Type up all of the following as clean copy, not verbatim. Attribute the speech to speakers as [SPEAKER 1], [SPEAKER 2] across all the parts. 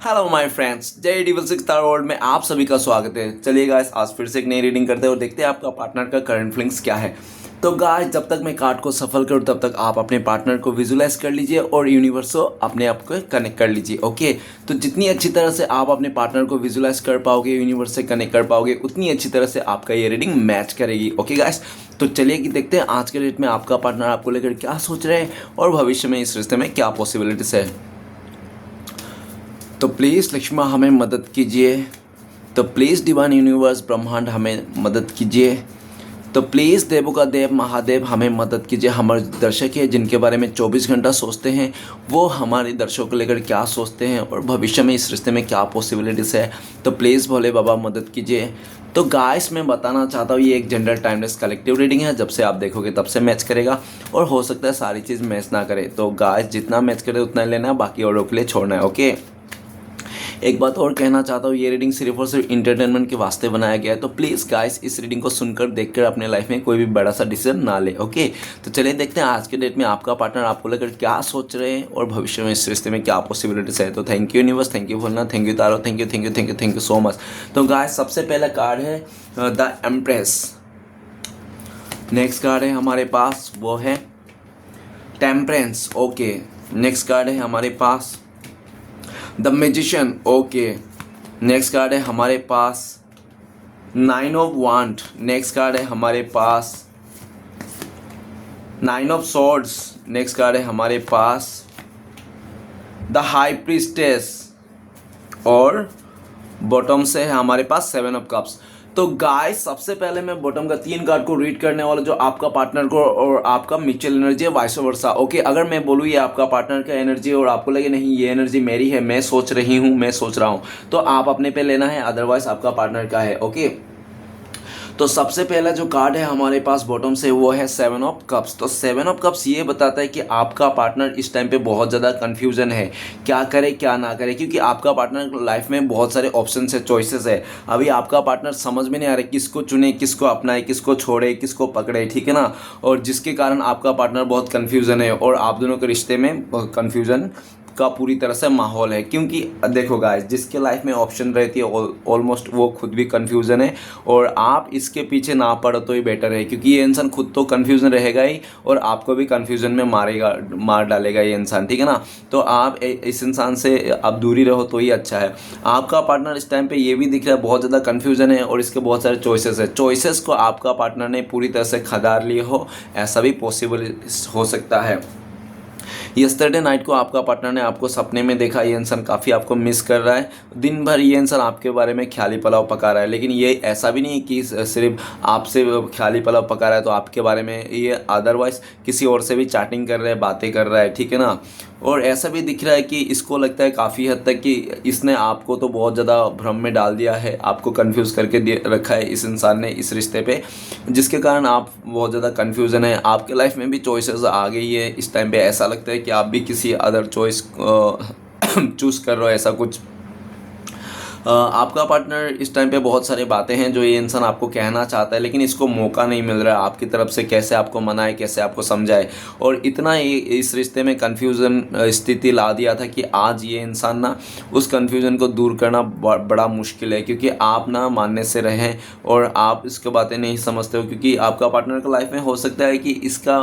[SPEAKER 1] Hello my friends, जय dual six star world में आप सभी का स्वागत है। चलिए गाइस, आज फिर से एक नई रीडिंग करते हैं और देखते हैं आपका पार्टनर का करंट फीलिंग्स क्या है। तो गाइस, जब तक मैं कार्ड को सफल करूं तब तक आप अपने पार्टनर को विजुलाइज कर लीजिए और यूनिवर्स को अपने आप को कनेक्ट कर लीजिए। ओके, तो जितनी अच्छी तरह से आप अपने पार्टनर को विजुलाइज कर पाओगे, यूनिवर्स से कनेक्ट कर पाओगे, उतनी अच्छी तरह से आपका ये रीडिंग मैच करेगी। ओके गाइस, तो चलिए कि देखते हैं आज के डेट में आपका पार्टनर आपको लेकर क्या सोच रहे हैं और भविष्य में इस रिश्ते में क्या पॉसिबिलिटीज है। तो प्लीज़ लक्ष्मा हमें मदद कीजिए। तो प्लीज़ डिवाइन यूनिवर्स ब्रह्मांड हमें मदद कीजिए। तो प्लीज़ देवों का देव महादेव हमें मदद कीजिए। हमारे दर्शक हैं जिनके बारे में 24 घंटा सोचते हैं, वो हमारे दर्शकों को लेकर क्या सोचते हैं और भविष्य में इस रिश्ते में क्या पॉसिबिलिटीज़ है। तो प्लीज़ भोले बाबा मदद कीजिए। तो गाइस, मैं बताना चाहता हूँ ये एक जनरल टाइमलेस कलेक्टिव रीडिंग है। जब से आप देखोगे तब से मैच करेगा और हो सकता है सारी चीज़ मैच ना करे। तो गाइस, जितना मैच करे उतना ही लेना है, बाकी औरों के लिए छोड़ना है। ओके, एक बात और कहना चाहता हूँ, ये रीडिंग सिर्फ और सिर्फ इंटरटेनमेंट के वास्ते बनाया गया है। तो प्लीज़ गाइस, इस रीडिंग को सुनकर देखकर अपने लाइफ में कोई भी बड़ा सा डिसीजन ना ले। ओके, तो चलिए देखते हैं आज के डेट में आपका पार्टनर आपको लेकर क्या सोच रहे हैं और भविष्य में इस रिश्ते में क्या पॉसिबिलिटीज है। तो thank you universe, thank you भोलना, थैंक यू तारो, thank you thank you thank you thank you so much. तो गाइस, सबसे पहला कार्ड है द एम्प्रेस। नेक्स्ट कार्ड है हमारे पास वो है टेम्परेंस। ओके, नेक्स्ट कार्ड है हमारे पास the magician. Okay, next card है हमारे पास 9 ऑफ वांड। नेक्स्ट कार्ड है हमारे पास 9 ऑफ सॉर्ड्स। नेक्स्ट कार्ड है हमारे पास द हाई प्रीस्टेस और बॉटम से है हमारे पास 7 ऑफ कप्स। तो गाइस, सबसे पहले मैं बॉटम का 3 कार्ड को रीड करने वाला, जो आपका पार्टनर को और आपका म्यूचुअल एनर्जी है, वाइस वर्सा। ओके, अगर मैं बोलूँ ये आपका पार्टनर का एनर्जी और आपको लगे नहीं ये एनर्जी मेरी है, मैं सोच रही हूँ, मैं सोच रहा हूँ, तो आप अपने पे लेना है, अदरवाइज आपका पार्टनर का है। ओके, तो सबसे पहला जो कार्ड है हमारे पास बॉटम से वो है 7 ऑफ कप्स। तो 7 ऑफ कप्स ये बताता है कि आपका पार्टनर इस टाइम पे बहुत ज़्यादा कन्फ्यूजन है, क्या करे क्या ना करे, क्योंकि आपका पार्टनर लाइफ में बहुत सारे ऑप्शंस है, चॉइसेस है। अभी आपका पार्टनर समझ में नहीं आ रहा किसको चुने, किसको अपनाए, किसको छोड़े, किसको पकड़े, ठीक है ना। और जिसके कारण आपका पार्टनर बहुत कन्फ्यूजन है और आप दोनों के रिश्ते में कन्फ्यूजन का पूरी तरह से माहौल है। क्योंकि देखो गाइस, जिसके लाइफ में ऑप्शन रहती है ऑलमोस्ट वो खुद भी कन्फ्यूज़न है और आप इसके पीछे ना पड़ो तो ही बेटर है, क्योंकि ये इंसान खुद तो कन्फ्यूज़न रहेगा ही और आपको भी कन्फ्यूज़न में मार डालेगा ये इंसान, ठीक है ना। तो आप इस इंसान से अब दूरी रहो तो ही अच्छा है। आपका पार्टनर इस टाइम पे ये भी दिख रहा है बहुत ज़्यादा कन्फ्यूज़न है और इसके बहुत सारे चॉइसेस है। चॉइसेस को आपका पार्टनर ने पूरी तरह से खदार लिए हो, ऐसा भी पॉसिबल हो सकता है। यस्टरडे नाइट को आपका पार्टनर ने आपको सपने में देखा, ये इंसान काफ़ी आपको मिस कर रहा है। दिन भर ये इंसान आपके बारे में ख्याली पलाव पका रहा है, लेकिन ये ऐसा भी नहीं कि सिर्फ आपसे ख्याली पलाव पका रहा है तो आपके बारे में, ये अदरवाइज किसी और से भी चैटिंग कर रहा है, बातें कर रहा है, ठीक है ना। और ऐसा भी दिख रहा है कि इसको लगता है काफ़ी हद तक कि इसने आपको तो बहुत ज़्यादा भ्रम में डाल दिया है, आपको कंफ्यूज करके रखा है इस इंसान ने इस रिश्ते पे, जिसके कारण आप बहुत ज़्यादा कंफ्यूजन है। आपके लाइफ में भी चॉइसेस आ गई है इस टाइम पे, ऐसा लगता है कि आप भी किसी अदर चॉइस चूज़ कर रहे हो, ऐसा कुछ। आपका पार्टनर इस टाइम पे बहुत सारी बातें हैं जो ये इंसान आपको कहना चाहता है, लेकिन इसको मौका नहीं मिल रहा है आपकी तरफ से, कैसे आपको मनाए, कैसे आपको समझाए। और इतना इस रिश्ते में कन्फ्यूज़न स्थिति ला दिया था कि आज ये इंसान ना उस कन्फ्यूज़न को दूर करना बड़ा मुश्किल है, क्योंकि आप ना मानने से रहें और आप इसकी बातें नहीं समझते हो। क्योंकि आपका पार्टनर का लाइफ में हो सकता है कि इसका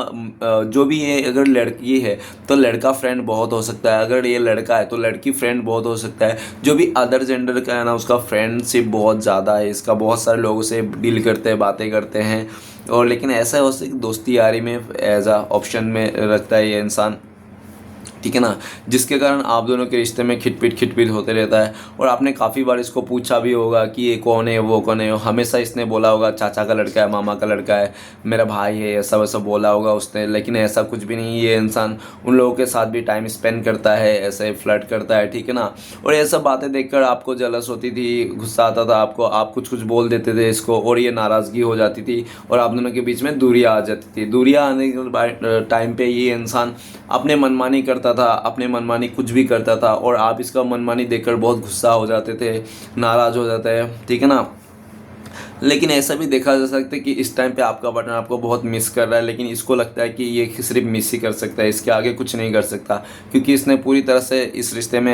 [SPEAKER 1] जो भी है, अगर लड़की है तो लड़का फ्रेंड बहुत हो सकता है, अगर ये लड़का है तो लड़की फ्रेंड बहुत हो सकता है, जो भी अदर जेंडर का है ना उसका फ्रेंडशिप बहुत ज़्यादा है, इसका बहुत सारे लोगों से डील करते हैं, बातें करते हैं। और लेकिन ऐसा हो सकता है दोस्ती यारी में एज आ ऑप्शन में रखता है ये इंसान, ठीक है ना, जिसके कारण आप दोनों के रिश्ते में खिटपिट होते रहता है। और आपने काफ़ी बार इसको पूछा भी होगा कि ये कौन है, वो कौन है, हमेशा इसने बोला होगा चाचा का लड़का है, मामा का लड़का है, मेरा भाई है, ऐसा वैसा बोला होगा उसने, लेकिन ऐसा कुछ भी नहीं। ये इंसान उन लोगों के साथ भी टाइम स्पेंड करता है, ऐसे फ्लर्ट करता है, ठीक है ना। और ये सब बातें देखकर आपको जलस होती थी, गुस्सा आता था आपको, आप कुछ बोल देते थे इसको और ये नाराज़गी हो जाती थी और आप दोनों के बीच में दूरियाँ आ जाती थी। दूरियाँ आने के टाइम पे ये इंसान अपने मनमानी करता था, अपने मनमानी कुछ भी करता था और आप इसका मनमानी देखकर बहुत गुस्सा हो जाते थे, नाराज़ हो जाते हैं, ठीक है ना। लेकिन ऐसा भी देखा जा सकता है कि इस टाइम पे आपका पार्टनर आपको बहुत मिस कर रहा है, लेकिन इसको लगता है कि ये सिर्फ मिस ही कर सकता है, इसके आगे कुछ नहीं कर सकता, क्योंकि इसने पूरी तरह से इस रिश्ते में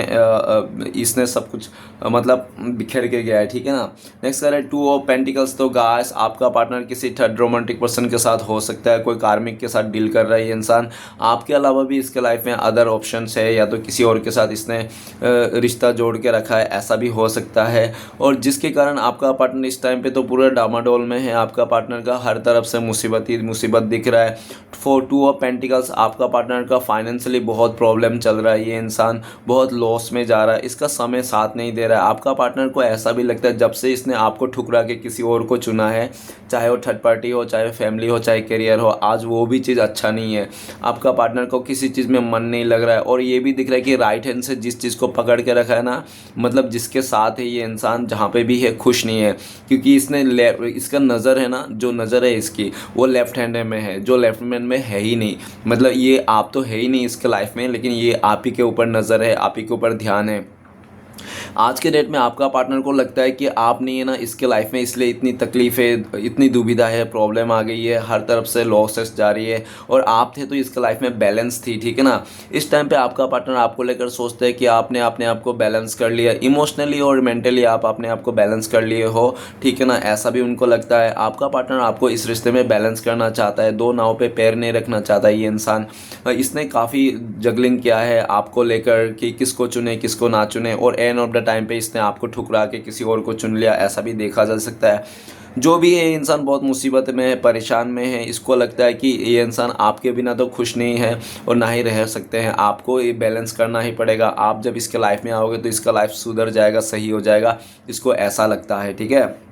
[SPEAKER 1] इसने सब कुछ मतलब बिखेर के गया है, ठीक है ना। नेक्स्ट कर है 2 ऑफ पेंटिकल्स। तो गाइस आपका पार्टनर किसी थर्ड रोमांटिक पर्सन के साथ हो सकता है, कोई कार्मिक के साथ डील कर रहा है ये इंसान। आपके अलावा भी इसके लाइफ में अदर ऑप्शंस है, या तो किसी और के साथ इसने रिश्ता जोड़ के रखा है, ऐसा भी हो सकता है। और जिसके कारण आपका पार्टनर इस टाइम पे तो पूरा डामाडोल में है, आपका पार्टनर का हर तरफ से मुसीबत ही मुसीबत दिख रहा है। फॉर 2 ऑफ पेंटिकल्स आपका पार्टनर का फाइनेंशियली बहुत प्रॉब्लम चल रहा है, ये इंसान बहुत लॉस में जा रहा है, इसका समय साथ नहीं दे रहा है। आपका पार्टनर को ऐसा भी लगता है जब से इसने आपको ठुकरा के किसी और को चुना है, चाहे वो थर्ड पार्टी हो, चाहे फैमिली हो, चाहे करियर हो, आज वो भी चीज़ अच्छा नहीं है। आपका पार्टनर को किसी चीज़ में मन नहीं लग रहा है, और ये भी दिख रहा है कि राइट हैंड से जिस चीज़ को पकड़ के रखा है ना, मतलब जिसके साथ है ये इंसान जहाँ पे भी है खुश नहीं है, क्योंकि इसने इसका नज़र है ना, जो नज़र है इसकी वो लेफ्ट हैंड में है, जो लेफ्ट हैंड में है ही नहीं। मतलब ये आप तो है ही नहीं इसके लाइफ में, लेकिन ये आप ही के ऊपर नज़र है, आप ही के ऊपर ध्यान है। आज के डेट में आपका पार्टनर को लगता है कि आप नहीं है ना इसके लाइफ में, इसलिए इतनी तकलीफ़ें, इतनी दुविधा है, प्रॉब्लम आ गई है, हर तरफ से लॉसेस जा रही है, और आप थे तो इसके लाइफ में बैलेंस थी, ठीक है ना। इस टाइम पे आपका पार्टनर आपको लेकर सोचता है कि आपने अपने आप को बैलेंस कर लिया, इमोशनली और मेंटली आप अपने आप को बैलेंस कर लिए हो, ठीक है ना, ऐसा भी उनको लगता है। आपका पार्टनर आपको इस रिश्ते में बैलेंस करना चाहता है, दो नाव पे पैर नहीं रखना चाहता ये इंसान। इसने काफ़ी जगलिंग किया है आपको लेकर कि किसको चुने किसको ना चुने, और एंड ऑफ द टाइम पे इसने आपको ठुकरा के किसी और को चुन लिया, ऐसा भी देखा जा सकता है। जो भी ये इंसान बहुत मुसीबत में है, परेशान में है, इसको लगता है कि ये इंसान आपके बिना तो खुश नहीं है और ना ही रह सकते हैं, आपको ये बैलेंस करना ही पड़ेगा। आप जब इसके लाइफ में आओगे तो इसका लाइफ सुधर जाएगा, सही हो जाएगा, इसको ऐसा लगता है, ठीक है।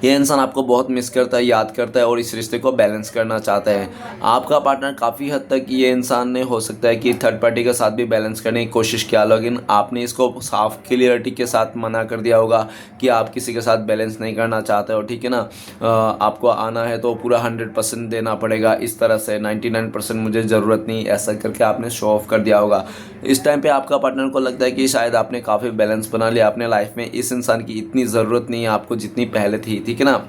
[SPEAKER 1] ये इंसान आपको बहुत मिस करता है, याद करता है, और इस रिश्ते को बैलेंस करना चाहता है। आपका पार्टनर काफ़ी हद तक ये इंसान ने हो सकता है कि थर्ड पार्टी के साथ भी बैलेंस करने की कोशिश किया, लेकिन आपने इसको साफ क्लियरिटी के साथ मना कर दिया होगा कि आप किसी के साथ बैलेंस नहीं करना चाहते हो, ठीक है ना। आपको आना है तो पूरा 100% देना पड़ेगा, इस तरह से 99% मुझे ज़रूरत नहीं, ऐसा करके आपने शो ऑफ कर दिया होगा। इस टाइम पे आपका पार्टनर को लगता है कि शायद आपने काफ़ी बैलेंस बना लिया अपने लाइफ में, इस इंसान की इतनी ज़रूरत नहीं है आपको जितनी पहले थी, ठीक है ना।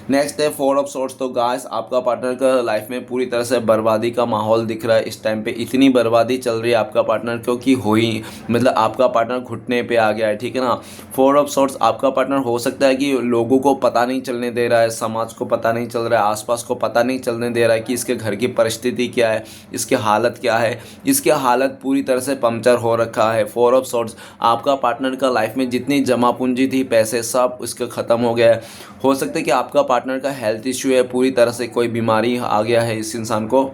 [SPEAKER 1] नेक्स्ट है 4 ऑफ सोर्ट्स। तो गाइस आपका पार्टनर का लाइफ में पूरी तरह से बर्बादी का माहौल दिख रहा है इस टाइम पे, इतनी बर्बादी चल रही है आपका पार्टनर क्योंकि हुई, मतलब आपका पार्टनर घुटने पे आ गया है, ठीक है ना। 4 ऑफ सोर्ट्स आपका पार्टनर हो सकता है कि लोगों को पता नहीं चलने दे रहा है, समाज को पता नहीं चल रहा है, आसपास को पता नहीं चलने दे रहा है कि इसके घर की परिस्थिति क्या है, इसकी हालत क्या है, इसकी हालत पूरी तरह से पंक्चर हो रखा है। 4 ऑफ सोर्ट्स आपका पार्टनर का लाइफ में जितनी जमा पूंजी थी, पैसे सब उसके ख़त्म हो गया है। हो सकता है कि आपका पार्टनर का हेल्थ इश्यू है, पूरी तरह से कोई बीमारी आ गया है इस इंसान को,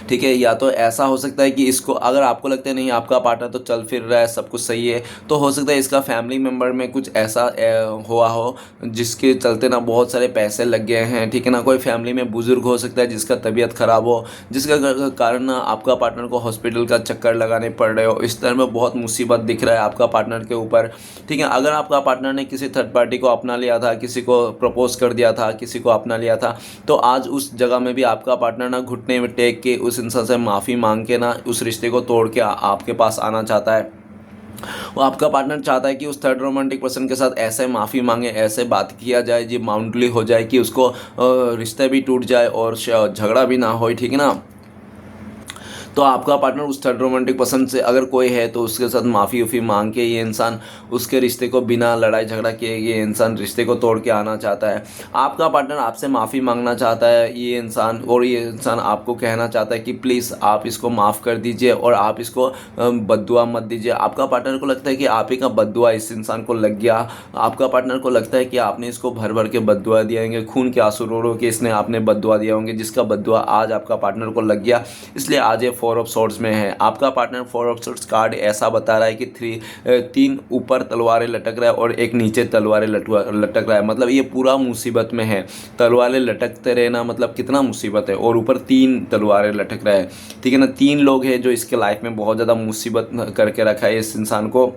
[SPEAKER 1] ठीक है। या तो ऐसा हो सकता है कि इसको, अगर आपको लगता है नहीं आपका पार्टनर तो चल फिर रहा है, सब कुछ सही है, तो हो सकता है इसका फैमिली मेम्बर में कुछ ऐसा हुआ हो जिसके चलते ना बहुत सारे पैसे लग गए हैं, ठीक है ना। कोई फैमिली में बुजुर्ग हो सकता है जिसका तबीयत ख़राब हो, जिसका कारण ना आपका पार्टनर को हॉस्पिटल का चक्कर लगाने पड़ रहे हो, इस तरह में बहुत मुसीबत दिख रहा है आपका पार्टनर के ऊपर, ठीक है। अगर आपका पार्टनर ने किसी थर्ड पार्टी को अपना लिया था, किसी को प्रपोज कर दिया था, किसी को अपना लिया था, तो आज उस जगह में भी आपका पार्टनर ना घुटने में टेक के उस इंसान से माफ़ी मांग के ना उस रिश्ते को तोड़ के आपके पास आना चाहता है। वो आपका पार्टनर चाहता है कि उस थर्ड रोमांटिक पर्सन के साथ ऐसे माफ़ी मांगे, ऐसे बात किया जाए जी माउंटली हो जाए कि उसको रिश्ता भी टूट जाए और झगड़ा भी ना हो, ठीक है ना। तो आपका पार्टनर उस थर्ड रोमांटिक पसंद से अगर कोई है तो उसके साथ माफ़ी उफ़ी मांग के ये इंसान उसके रिश्ते को बिना लड़ाई झगड़ा किए ये इंसान रिश्ते को तोड़ के आना चाहता है। आपका पार्टनर आपसे माफ़ी मांगना चाहता है ये इंसान, और ये इंसान आपको कहना चाहता है कि प्लीज़ आप इसको माफ़ कर दीजिए और आप इसको बद्दुआ मत दीजिए। आपका पार्टनर को लगता है कि आप ही का बद्दुआ इस इंसान को लग गया, आपका पार्टनर को लगता है कि आपने इसको भर भर के बद्दुआ दिए होंगे, खून के आंसू रो रो के इसने आपने बद्दुआ दिया होंगे, जिसका बद्दुआ आज आपका पार्टनर को लग गया, इसलिए आज ये 4 ऑफ सोर्ड्स में है। आपका पार्टनर 4 ऑफ सोर्ड्स कार्ड ऐसा बता रहा है कि 3 ऊपर तलवारें लटक रहा है और एक नीचे तलवारें लटक रहा है, मतलब ये पूरा मुसीबत में है। तलवारें लटकते रहना मतलब कितना मुसीबत है, और ऊपर 3 तलवारें लटक रहा है, ठीक है ना। 3 लोग हैं जो इसके लाइफ में बहुत ज़्यादा मुसीबत करके रखा है इस इंसान को,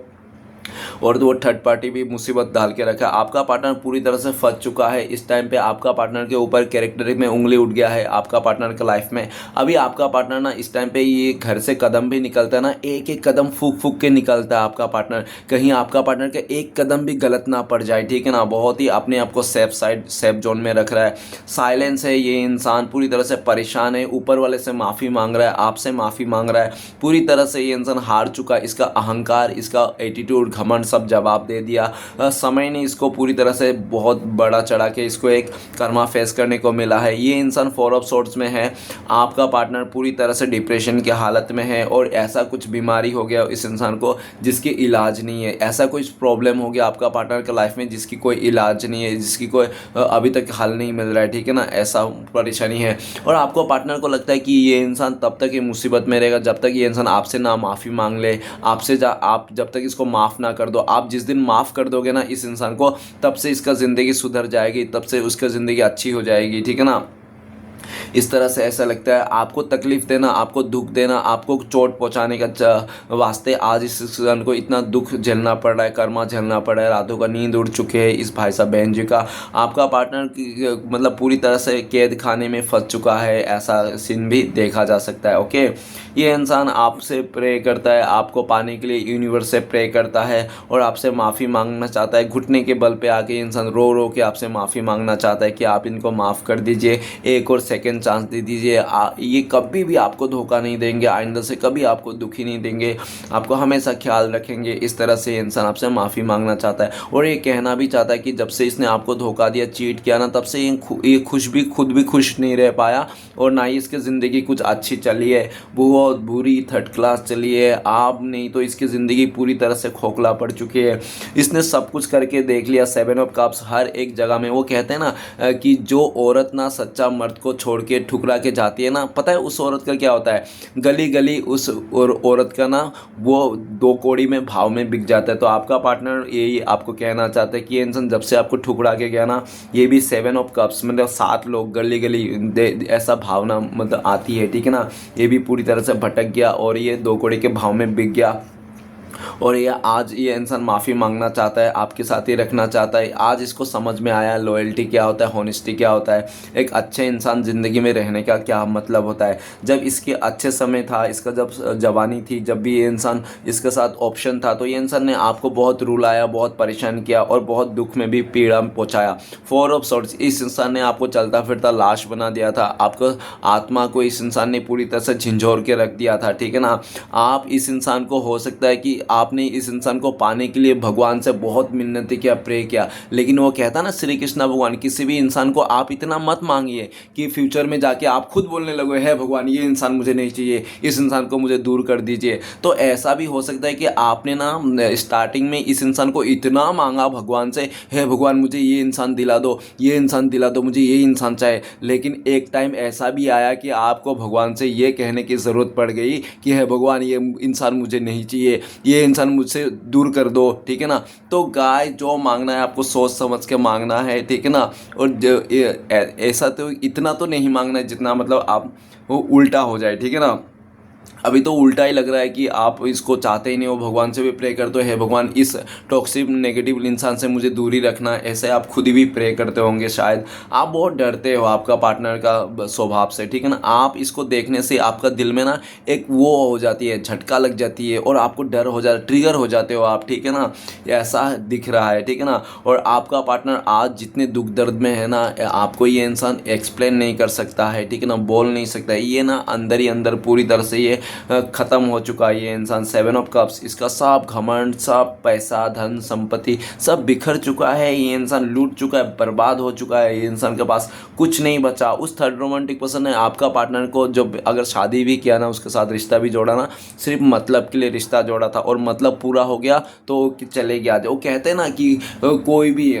[SPEAKER 1] और तो वो थर्ड पार्टी भी मुसीबत डाल के रखा है। आपका पार्टनर पूरी तरह से फंस चुका है। इस टाइम पे आपका पार्टनर के ऊपर कैरेक्टर में उंगली उठ गया है आपका पार्टनर के लाइफ में। अभी आपका पार्टनर ना इस टाइम पे ये घर से कदम भी निकलता है ना, एक एक कदम फूक फूक के निकलता है आपका पार्टनर, कहीं आपका पार्टनर के एक कदम भी गलत ना पड़ जाए, ठीक है ना। बहुत ही अपने आप को सेफ जोन में रख रहा है। साइलेंस है ये इंसान, पूरी तरह से परेशान है, ऊपर वाले से माफ़ी मांग रहा है, आपसे माफ़ी मांग रहा है। पूरी तरह से ये इंसान हार चुका है। इसका अहंकार, इसका एटीट्यूड, घमंड सब जवाब दे दिया। समय ने इसको पूरी तरह से बहुत बड़ा चढ़ा के इसको एक कर्मा फेस करने को मिला है। ये इंसान 4 ऑफ सोर्ड्स में है। आपका पार्टनर पूरी तरह से डिप्रेशन की हालत में है और ऐसा कुछ बीमारी हो गया इस इंसान को जिसकी इलाज नहीं है। ऐसा कुछ प्रॉब्लम हो गया आपका पार्टनर के लाइफ में जिसकी कोई इलाज नहीं है, जिसकी कोई अभी तक हल नहीं मिल रहा है, ठीक है ना। ऐसा परेशानी है और आपको पार्टनर को लगता है कि ये इंसान तब तक ये मुसीबत में रहेगा जब तक ये इंसान आपसे ना माफ़ी मांग ले, आप जब तक इसको माफ़ ना कर दो। आप जिस दिन माफ़ कर दोगे ना इस इंसान को, तब से इसका ज़िंदगी सुधर जाएगी, तब से उसका ज़िंदगी अच्छी हो जाएगी, ठीक है ना। इस तरह से ऐसा लगता है आपको तकलीफ़ देना, आपको दुख देना, आपको चोट पहुंचाने का वास्ते आज इस इंसान को इतना दुख झेलना पड़ रहा है, कर्मा झेलना पड़ रहा है। रातों का नींद उड़ चुके हैं इस भाई साहब बहन जी का। आपका पार्टनर मतलब पूरी तरह से कैद खाने में फंस चुका है, ऐसा सीन भी देखा जा सकता है। ओके, ये इंसान आपसे प्रे करता है, आपको पाने के लिए यूनिवर्स से प्रे करता है और आपसे माफ़ी मांगना चाहता है। घुटने के बल पे आके इंसान रो रो के आपसे माफ़ी मांगना चाहता है कि आप इनको माफ़ कर दीजिए, एक और सेकंड चांस दे दीजिए। ये कभी भी आपको धोखा नहीं देंगे, आइंदा से कभी आपको दुखी नहीं देंगे, आपको हमेशा ख्याल रखेंगे। इस तरह से इंसान आपसे माफ़ी मांगना चाहता है और ये कहना भी चाहता है कि जब से इसने आपको धोखा दिया, चीट किया ना, तब से ये खुद भी खुश नहीं रह पाया और ना ही इसकी ज़िंदगी कुछ अच्छी चली है, बहुत बुरी थर्ड क्लास चली है। आप नहीं तो इसकी ज़िंदगी पूरी तरह से खोखला पड़ चुकी है। इसने सब कुछ करके देख लिया, 7 ऑफ कप्स हर एक जगह में। वो कहते हैं ना कि जो औरत ना सच्चा मर्द को छोड़ के ठुकरा के जाती है ना, पता है उस औरत का क्या होता है, गली गली उस औरत का ना वो 2 कौड़ी में भाव में बिक जाता है। तो आपका पार्टनर यही आपको कहना चाहता है कि ये इंसान जब से आपको ठुकरा के गया ना, ये भी 7 ऑफ कप्स मतलब 7 लोग गली गली ऐसा भावना मतलब आती है, ठीक है ना। ये भी पूरी तरह से भटक गया और ये 2 कौड़ी के भाव में बिक गया और ये आज ये इंसान माफ़ी मांगना चाहता है, आपके साथ ही रखना चाहता है। आज इसको समझ में आया लॉयल्टी क्या होता है, हॉनेस्टी क्या होता है, एक अच्छे इंसान ज़िंदगी में रहने का क्या मतलब होता है। जब इसके अच्छे समय था, इसका जब जवानी थी, जब भी ये इंसान इसके साथ ऑप्शन था, तो ये इंसान ने आपको बहुत रुलाया, बहुत परेशान किया और बहुत दुख में भी पीड़ा पहुँचाया। 4 ऑफ सॉर्ड्स, इस इंसान ने आपको चलता फिरता लाश बना दिया था। आपको आत्मा को इस इंसान ने पूरी तरह से झिंझोर के रख दिया था, ठीक है ना। आप इस इंसान को हो सकता है कि आपने इस इंसान को पाने के लिए भगवान से बहुत मिन्नतें किया, प्रे किया, लेकिन वो कहता ना श्री कृष्ण भगवान, किसी भी इंसान को आप इतना मत मांगिए कि फ्यूचर में जाके आप खुद बोलने लगो, है भगवान ये इंसान मुझे नहीं चाहिए, इस इंसान को मुझे दूर कर दीजिए। तो ऐसा भी हो सकता है कि आपने ना स्टार्टिंग में इस इंसान को इतना मांगा भगवान से, है भगवान मुझे ये इंसान दिला दो, ये इंसान दिला दो, मुझे ये इंसान चाहिए। लेकिन एक टाइम ऐसा भी आया कि आपको भगवान से ये कहने की ज़रूरत पड़ गई कि है भगवान ये इंसान मुझे नहीं चाहिए, ये इंसान मुझसे दूर कर दो, ठीक है ना। तो गाय जो मांगना है आपको सोच समझ के मांगना है, ठीक है ना। और ऐसा तो इतना तो नहीं मांगना है जितना मतलब आप वो उल्टा हो जाए, ठीक है ना। अभी तो उल्टा ही लग रहा है कि आप इसको चाहते ही नहीं हो, भगवान से भी प्रे करते हो, हे भगवान इस टॉक्सिक नेगेटिव इंसान से मुझे दूरी रखना। ऐसे आप खुद भी प्रे करते होंगे शायद। आप बहुत डरते हो आपका पार्टनर का स्वभाव से, ठीक है ना। आप इसको देखने से आपका दिल में ना एक वो हो जाती है, झटका लग जाती है और आपको डर हो जाता है, ट्रिगर हो जाते हो आप, ठीक है ना। ऐसा दिख रहा है, ठीक है ना। और आपका पार्टनर आज जितने दुख दर्द में है ना, आपको ये इंसान एक्सप्लेन नहीं कर सकता है, ठीक है ना, बोल नहीं सकता है। ये ना अंदर ही अंदर पूरी तरह से ये ख़त्म हो चुका है ये इंसान। 7 ऑफ कप्स, इसका सब घमंड, सब पैसा, धन संपत्ति सब बिखर चुका है। ये इंसान लूट चुका है, बर्बाद हो चुका है। ये इंसान के पास कुछ नहीं बचा। उस थर्ड रोमांटिक पर्सन ने आपका पार्टनर को जब अगर शादी भी किया ना, उसके साथ रिश्ता भी जोड़ा ना, सिर्फ मतलब के लिए रिश्ता जोड़ा था और मतलब पूरा हो गया तो चले गया। वो कहते हैं ना कि कोई भी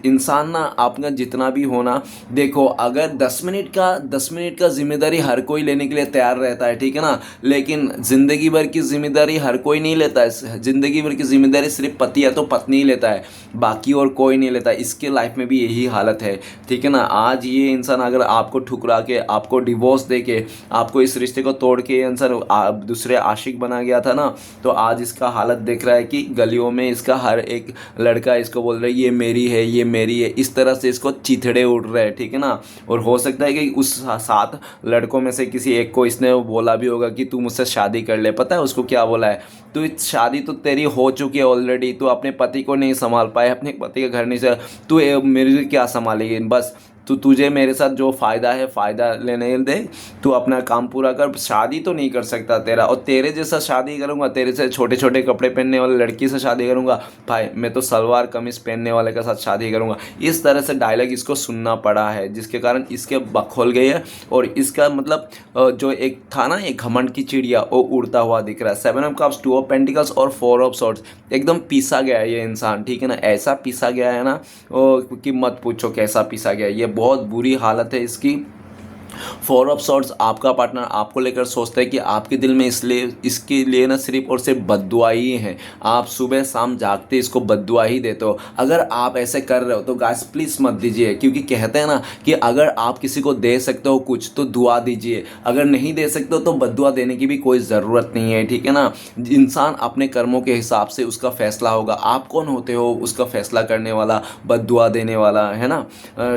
[SPEAKER 1] इंसान ना आपका जितना भी होना, देखो अगर 10 मिनट का जिम्मेदारी हर कोई लेने के लिए तैयार रहता है, ठीक है ना। लेकिन ज़िंदगी भर की जिम्मेदारी हर कोई नहीं लेता है। ज़िंदगी भर की जिम्मेदारी सिर्फ पति या तो पत्नी ही लेता है, बाकी और कोई नहीं लेता। इसके लाइफ में भी यही हालत है, ठीक है ना। आज ये इंसान अगर आपको ठुकरा के, आपको डिवोर्स दे के, आपको इस रिश्ते को तोड़ के ये इंसान दूसरे आशिक बना गया था ना, तो आज इसका हालत देख रहा है कि गलियों में इसका हर एक लड़का इसको बोल रहा है ये मेरी है, ये मेरी है। इस तरह से इसको चिथड़े उड़ रहे हैं, ठीक है ना। और हो सकता है कि उस 7 लड़कों में से किसी एक को इसने बोला भी होगा कि तू मुझसे शादी कर ले। पता है उसको क्या बोला है? तो शादी तो तेरी हो चुकी है ऑलरेडी, तू अपने पति को नहीं संभाल पाए, अपने पति का घर नहीं संभाल, तू मेरी क्या संभालेगी? बस तुझे मेरे साथ जो फ़ायदा है फ़ायदा लेने दे, तू अपना काम पूरा कर, शादी तो नहीं कर सकता तेरा। और तेरे जैसा शादी करूँगा, तेरे से छोटे छोटे कपड़े पहनने वाले लड़की से शादी करूँगा भाई, मैं तो सलवार कमीज़ पहनने वाले के साथ शादी करूँगा। इस तरह से डायलॉग इसको सुनना पड़ा है, जिसके कारण इसके बक खोल गई है। और इसका मतलब जो एक था ना, एक घमंड की चिड़िया, वो उड़ता हुआ दिख रहा है। 7 ऑफ कप्स, 2 ऑफ पेंटिकल्स और 4 ऑफ सॉर्ड्स, एकदम पीसा गया है ये इंसान, ठीक है ना। ऐसा पीसा गया है ना कि मत पूछो कैसा पीसा गया है। ये बहुत बुरी हालत है इसकी। 4 ऑफ सॉर्ड्स, आपका पार्टनर आपको लेकर सोचता है कि आपके दिल में इसके लिए ना सिर्फ और सिर्फ बद्दुआ ही है। आप सुबह शाम जागते इसको बद्दुआ ही देते हो। अगर आप ऐसे कर रहे हो तो गाइस प्लीज़ मत दीजिए, क्योंकि कहते हैं ना कि अगर आप किसी को दे सकते हो कुछ तो दुआ दीजिए, अगर नहीं दे सकते हो तो बद्दुआ देने की भी कोई ज़रूरत नहीं है, ठीक है ना। इंसान अपने कर्मों के हिसाब से उसका फैसला होगा। आप कौन होते हो उसका फैसला करने वाला, बद्दुआ देने वाला, है ना।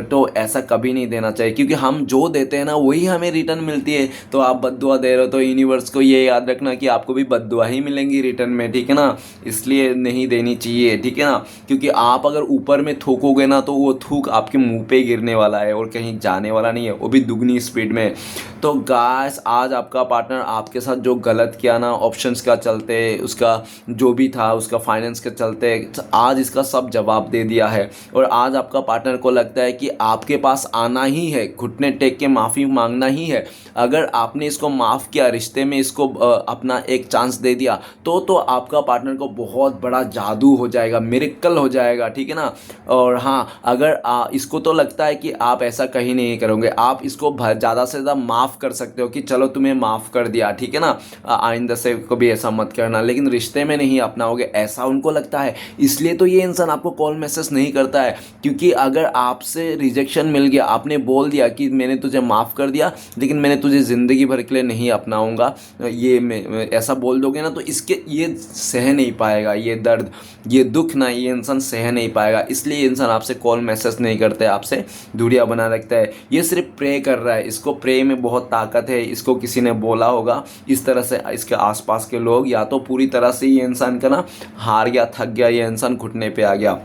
[SPEAKER 1] तो ऐसा कभी नहीं देना चाहिए, क्योंकि हम जो देते हैं ना वही हमें रिटर्न मिलती है। तो आप बद्दुआ दे रहे हो तो यूनिवर्स को ये याद रखना कि आपको भी बद्दुआ ही मिलेंगी रिटर्न में, ठीक है ना। इसलिए नहीं देनी चाहिए, ठीक है ना, क्योंकि आप अगर ऊपर में थूकोगे ना तो वो थूक आपके मुंह पे गिरने वाला है और कहीं जाने वाला नहीं है, वो भी दुगनी स्पीड में। तो गाइस आज आपका पार्टनर आपके साथ जो गलत किया ना, ऑप्शंस का चलते, उसका जो भी था उसका फाइनेंस के चलते, आज इसका सब जवाब दे दिया है। और आज आपका पार्टनर को लगता है कि आपके पास आना ही है, घुटने टेक के माफ़ी मांगना ही है। अगर आपने इसको माफ़ किया, रिश्ते में इसको अपना एक चांस दे दिया, तो आपका पार्टनर को बहुत बड़ा जादू हो जाएगा, मिरेकल हो जाएगा, ठीक है ना। और हाँ, अगर इसको तो लगता है कि आप ऐसा कहीं नहीं करोगे, आप इसको ज़्यादा से ज़्यादा माफ़ कर सकते हो कि चलो तुम्हें माफ़ कर दिया, ठीक है ना, आइंदा से कभी ऐसा मत करना, लेकिन रिश्ते में नहीं अपनाओगे, ऐसा उनको लगता है। इसलिए तो ये इंसान आपको कॉल मैसेज नहीं करता है, क्योंकि अगर आपसे रिजेक्शन मिल गया, आपने बोल दिया कि मैंने तुझे माफ़ कर दिया लेकिन मैंने तुझे ज़िंदगी भर के लिए नहीं अपनाऊंगा, ये मैं ऐसा बोल दोगे ना, तो इसके ये सह नहीं पाएगा, ये दर्द, ये दुख ना, ये इंसान सह नहीं पाएगा। इसलिए इंसान आपसे कॉल मैसेज नहीं करता है, आपसे दूरियां बना रखता है। ये सिर्फ प्रे कर रहा है, इसको प्रे में बहुत ताकत है। इसको किसी ने बोला होगा, इस तरह से इसके आसपास के लोग, या तो पूरी तरह से ये इंसान का ना हार गया, थक गया, ये इंसान घुटने पे आ गया।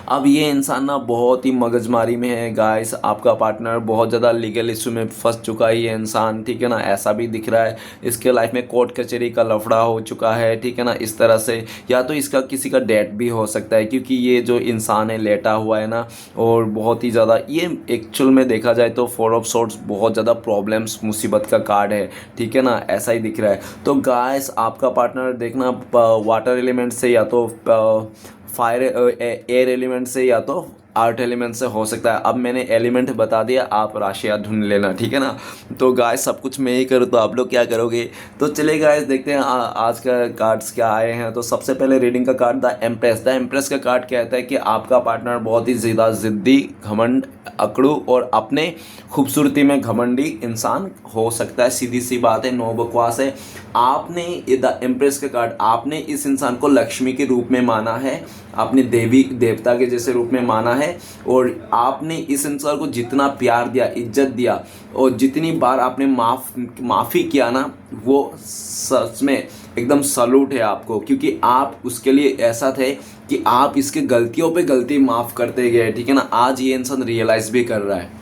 [SPEAKER 1] अब ये इंसान ना बहुत ही मगजमारी में है गाइस। आपका पार्टनर बहुत ज़्यादा लीगल इशू में फंस चुका है ये इंसान, ठीक है ना, ऐसा भी दिख रहा है। इसके लाइफ में कोर्ट कचहरी का लफड़ा हो चुका है, ठीक है ना, इस तरह से। या तो इसका किसी का डेथ भी हो सकता है, क्योंकि ये जो इंसान है लेटा हुआ है ना, और बहुत ही ज़्यादा ये एक्चुअल में देखा जाए तो 4 ऑफ सॉर्ड्स बहुत ज़्यादा प्रॉब्लम्स, मुसीबत का कार्ड है, ठीक है ना, ऐसा ही दिख रहा है। तो गाइस आपका पार्टनर देखना वाटर एलिमेंट से, या तो फायर एयर एलिमेंट से, या तो आर्ट एलिमेंट से हो सकता है। अब मैंने एलिमेंट बता दिया, आप राशियाँ ढूंढ लेना, ठीक है ना। तो गाइस सब कुछ मैं ही करूँ तो आप लोग क्या करोगे? तो चलिए गाइस देखते हैं आज का कार्ड्स क्या आए हैं। तो सबसे पहले रीडिंग का card the empress. The empress का कार्ड कहता है कि आपका पार्टनर बहुत ही ज़्यादा ज़िद्दी, घमंड, अकड़ू और अपने खूबसूरती में घमंडी इंसान हो सकता है। सीधी सी बात है, नो बकवास है। आपने द एम्प्रेस का कार्ड, आपने इस इंसान को लक्ष्मी के रूप में माना है, आपने देवी देवता के जैसे रूप में माना है, और आपने इस इंसान को जितना प्यार दिया, इज्जत दिया, और जितनी बार आपने माफ़ी किया ना, वो सच में एकदम सैल्यूट है आपको, क्योंकि आप उसके लिए ऐसा थे कि आप इसके गलतियों पे गलती माफ़ करते गए, ठीक है ना। आज ये इंसान रियलाइज़ भी कर रहा है,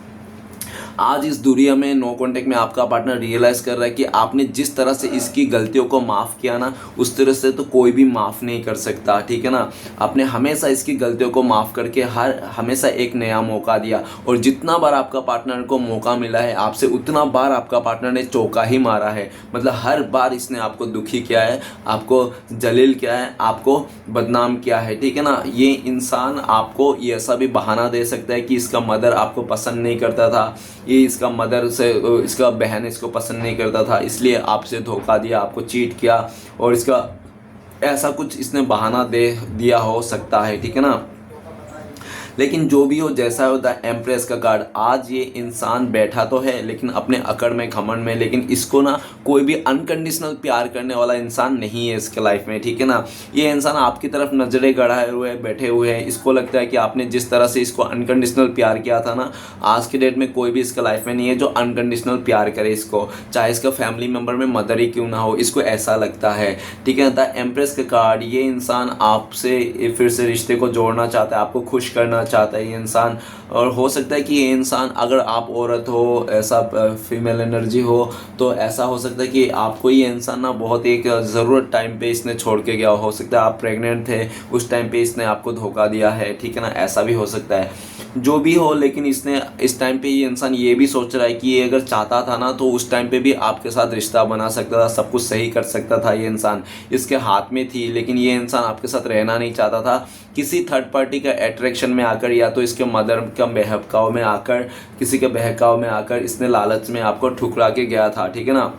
[SPEAKER 1] आज इस दुनिया में नो कॉन्टेक्ट में आपका पार्टनर रियलाइज़ कर रहा है कि आपने जिस तरह से इसकी गलतियों को माफ़ किया ना, उस तरह से तो कोई भी माफ़ नहीं कर सकता, ठीक है ना। आपने हमेशा इसकी गलतियों को माफ़ करके हमेशा एक नया मौका दिया, और जितना बार आपका पार्टनर को मौका मिला है आपसे, उतना बार आपका पार्टनर ने चौका ही मारा है। मतलब हर बार इसने आपको दुखी किया है, आपको जलील किया है, आपको बदनाम किया है, ठीक है ना। ये इंसान आपको ये ऐसा भी बहाना दे सकता है कि इसका मदर आपको पसंद नहीं करता था, ये इसका मदर से इसका बहन इसको पसंद नहीं करता था, इसलिए आपसे धोखा दिया, आपको चीट किया, और इसका ऐसा कुछ इसने बहाना दे दिया हो सकता है, ठीक है ना। लेकिन जो भी हो, जैसा हो, द एम्प्रेस का कार्ड, आज ये इंसान बैठा तो है लेकिन अपने अकड़ में, घमंड में, लेकिन इसको ना कोई भी अनकंडीशनल प्यार करने वाला इंसान नहीं है इसके लाइफ में, ठीक है ना। ये इंसान आपकी तरफ नजरें गड़ाए हुए बैठे हुए हैं, इसको लगता है कि आपने जिस तरह से इसको अनकंडीशनल प्यार किया था ना, आज के डेट में कोई भी इसके लाइफ में नहीं है जो अनकंडीशनल प्यार करे इसको, चाहे इसका फैमिली मेम्बर में मदर ही क्यों ना हो, इसको ऐसा लगता है, ठीक है। द एम्प्रेस का कार्ड, ये इंसान आपसे फिर से रिश्ते को जोड़ना चाहता है, आपको खुश करना चाहता है ये इंसान, और हो सकता है कि ये इंसान, अगर आप औरत हो, ऐसा फीमेल एनर्जी हो, तो ऐसा हो सकता है कि आपको ये इंसान ना बहुत एक ज़रूरत टाइम पे इसने छोड़ के गया, हो सकता है आप प्रेग्नेंट थे उस टाइम पे इसने आपको धोखा दिया है, ठीक है ना, ऐसा भी हो सकता है। जो भी हो, लेकिन इसने इस टाइम पे ये इंसान ये भी सोच रहा है कि ये अगर चाहता था ना तो उस टाइम पे भी आपके साथ रिश्ता बना सकता था, सब कुछ सही कर सकता था, ये इंसान इसके हाथ में थी, लेकिन ये इंसान आपके साथ रहना नहीं चाहता था। किसी थर्ड पार्टी का अट्रैक्शन में आकर, या तो इसके मदर का बहकाव में आकर, किसी के बहकाव में आकर इसने लालच में आपको ठुकरा के गया था, ठीक है ना।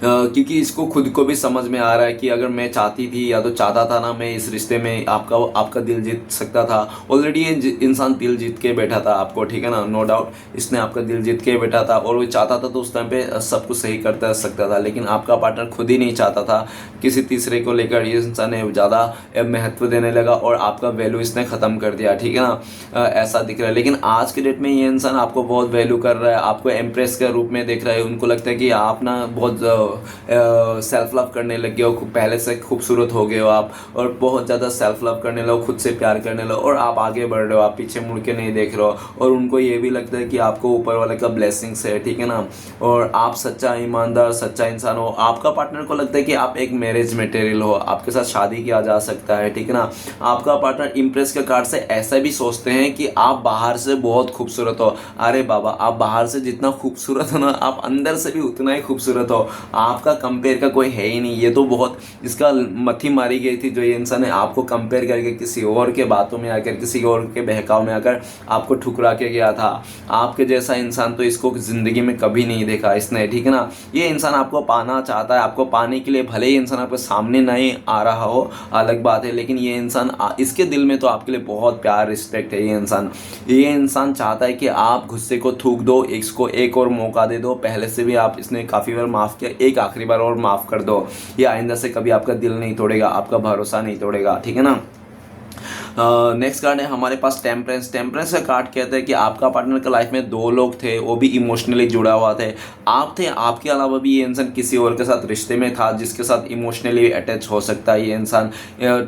[SPEAKER 1] क्योंकि इसको खुद को भी समझ में आ रहा है कि अगर मैं चाहती थी, या तो चाहता था ना, मैं इस रिश्ते में आपका दिल जीत सकता था। ऑलरेडी ये इंसान दिल जीत के बैठा था आपको, ठीक है ना, नो डाउट इसने आपका दिल जीत के बैठा था, और वो चाहता था तो उस टाइम पे सब कुछ सही करता सकता था, लेकिन आपका पार्टनर खुद ही नहीं चाहता था। किसी तीसरे को लेकर ये इंसान ने ज़्यादा महत्व देने लगा और आपका वैल्यू इसने ख़त्म कर दिया, ठीक है ना, ऐसा दिख रहा है। लेकिन आज के डेट में ये इंसान आपको बहुत वैल्यू कर रहा है, आपको एम्प्रेस के रूप में देख रहा है। उनको लगता है कि आप ना बहुत सेल्फ लव करने लग गए हो, पहले से खूबसूरत हो गए हो आप, और बहुत ज़्यादा सेल्फ लव करने लगो, खुद से प्यार करने लगो, और आप आगे बढ़ रहे हो, आप पीछे मुड़ के नहीं देख रहे हो, और उनको ये भी लगता है कि आपको ऊपर वाले का ब्लेसिंग्स है, ठीक है ना, और आप सच्चा ईमानदार सच्चा इंसान हो। आपका पार्टनर को लगता है कि आप एक मैरिज मटेरियल हो, आपके साथ शादी किया जा सकता है, ठीक है ना। आपका पार्टनर इम्प्रेस के कार्ड से ऐसा भी सोचते हैं कि आप बाहर से बहुत खूबसूरत हो। अरे बाबा, आप बाहर से जितना खूबसूरत हो ना, आप अंदर से भी उतना ही खूबसूरत हो, आपका कंपेयर का कोई है ही नहीं। ये तो बहुत इसका मत्थी मारी गई थी जो ये इंसान ने आपको कंपेयर करके किसी और के बातों में आकर, किसी और के बहकाव में आकर आपको ठुकरा के गया था। आपके जैसा इंसान तो इसको जिंदगी में कभी नहीं देखा इसने, ठीक है ना। ये इंसान आपको पाना चाहता है, आपको पाने के लिए भले ही इंसान आपके सामने नहीं आ रहा हो, अलग बात है, लेकिन ये इंसान इसके दिल में तो आपके लिए बहुत प्यार रिस्पेक्ट है। ये इंसान चाहता है कि आप गुस्से को थूक दो, इसको एक और मौका दे दो। पहले से भी आप इसने काफ़ी बार माफ़ किया, एक आखिरी बार और माफ़ कर दो। ये आइंदा से कभी आपका दिल नहीं तोड़ेगा, आपका भरोसा नहीं तोड़ेगा, ठीक है ना। नेक्स्ट कार्ड है हमारे पास टेम्परेंस। टेम्परेंस का कार्ड कहता है कि आपका पार्टनर का लाइफ में दो लोग थे, वो भी इमोशनली जुड़ा हुआ थे। आप थे, आपके अलावा भी ये इंसान किसी और के साथ रिश्ते में था जिसके साथ इमोशनली अटैच हो सकता है ये इंसान,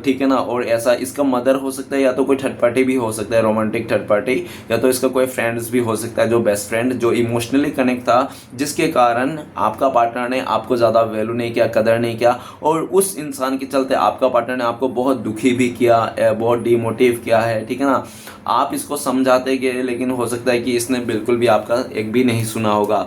[SPEAKER 1] ठीक है ना। और ऐसा इसका मदर हो सकता है, या तो कोई थर्ड पार्टी भी हो सकता है, रोमांटिक थर्ड पार्टी, या तो इसका कोई फ्रेंड्स भी हो सकता है, जो बेस्ट फ्रेंड जो इमोशनली कनेक्ट था, जिसके कारण आपका पार्टनर ने आपको ज़्यादा वैल्यू नहीं किया, कदर नहीं किया, और उस इंसान के चलते आपका पार्टनर ने आपको बहुत दुखी भी किया, बहुत डिमोटिव किया है, ठीक है ना। आप इसको समझाते गए, लेकिन हो सकता है कि इसने बिल्कुल भी आपका एक भी नहीं सुना होगा,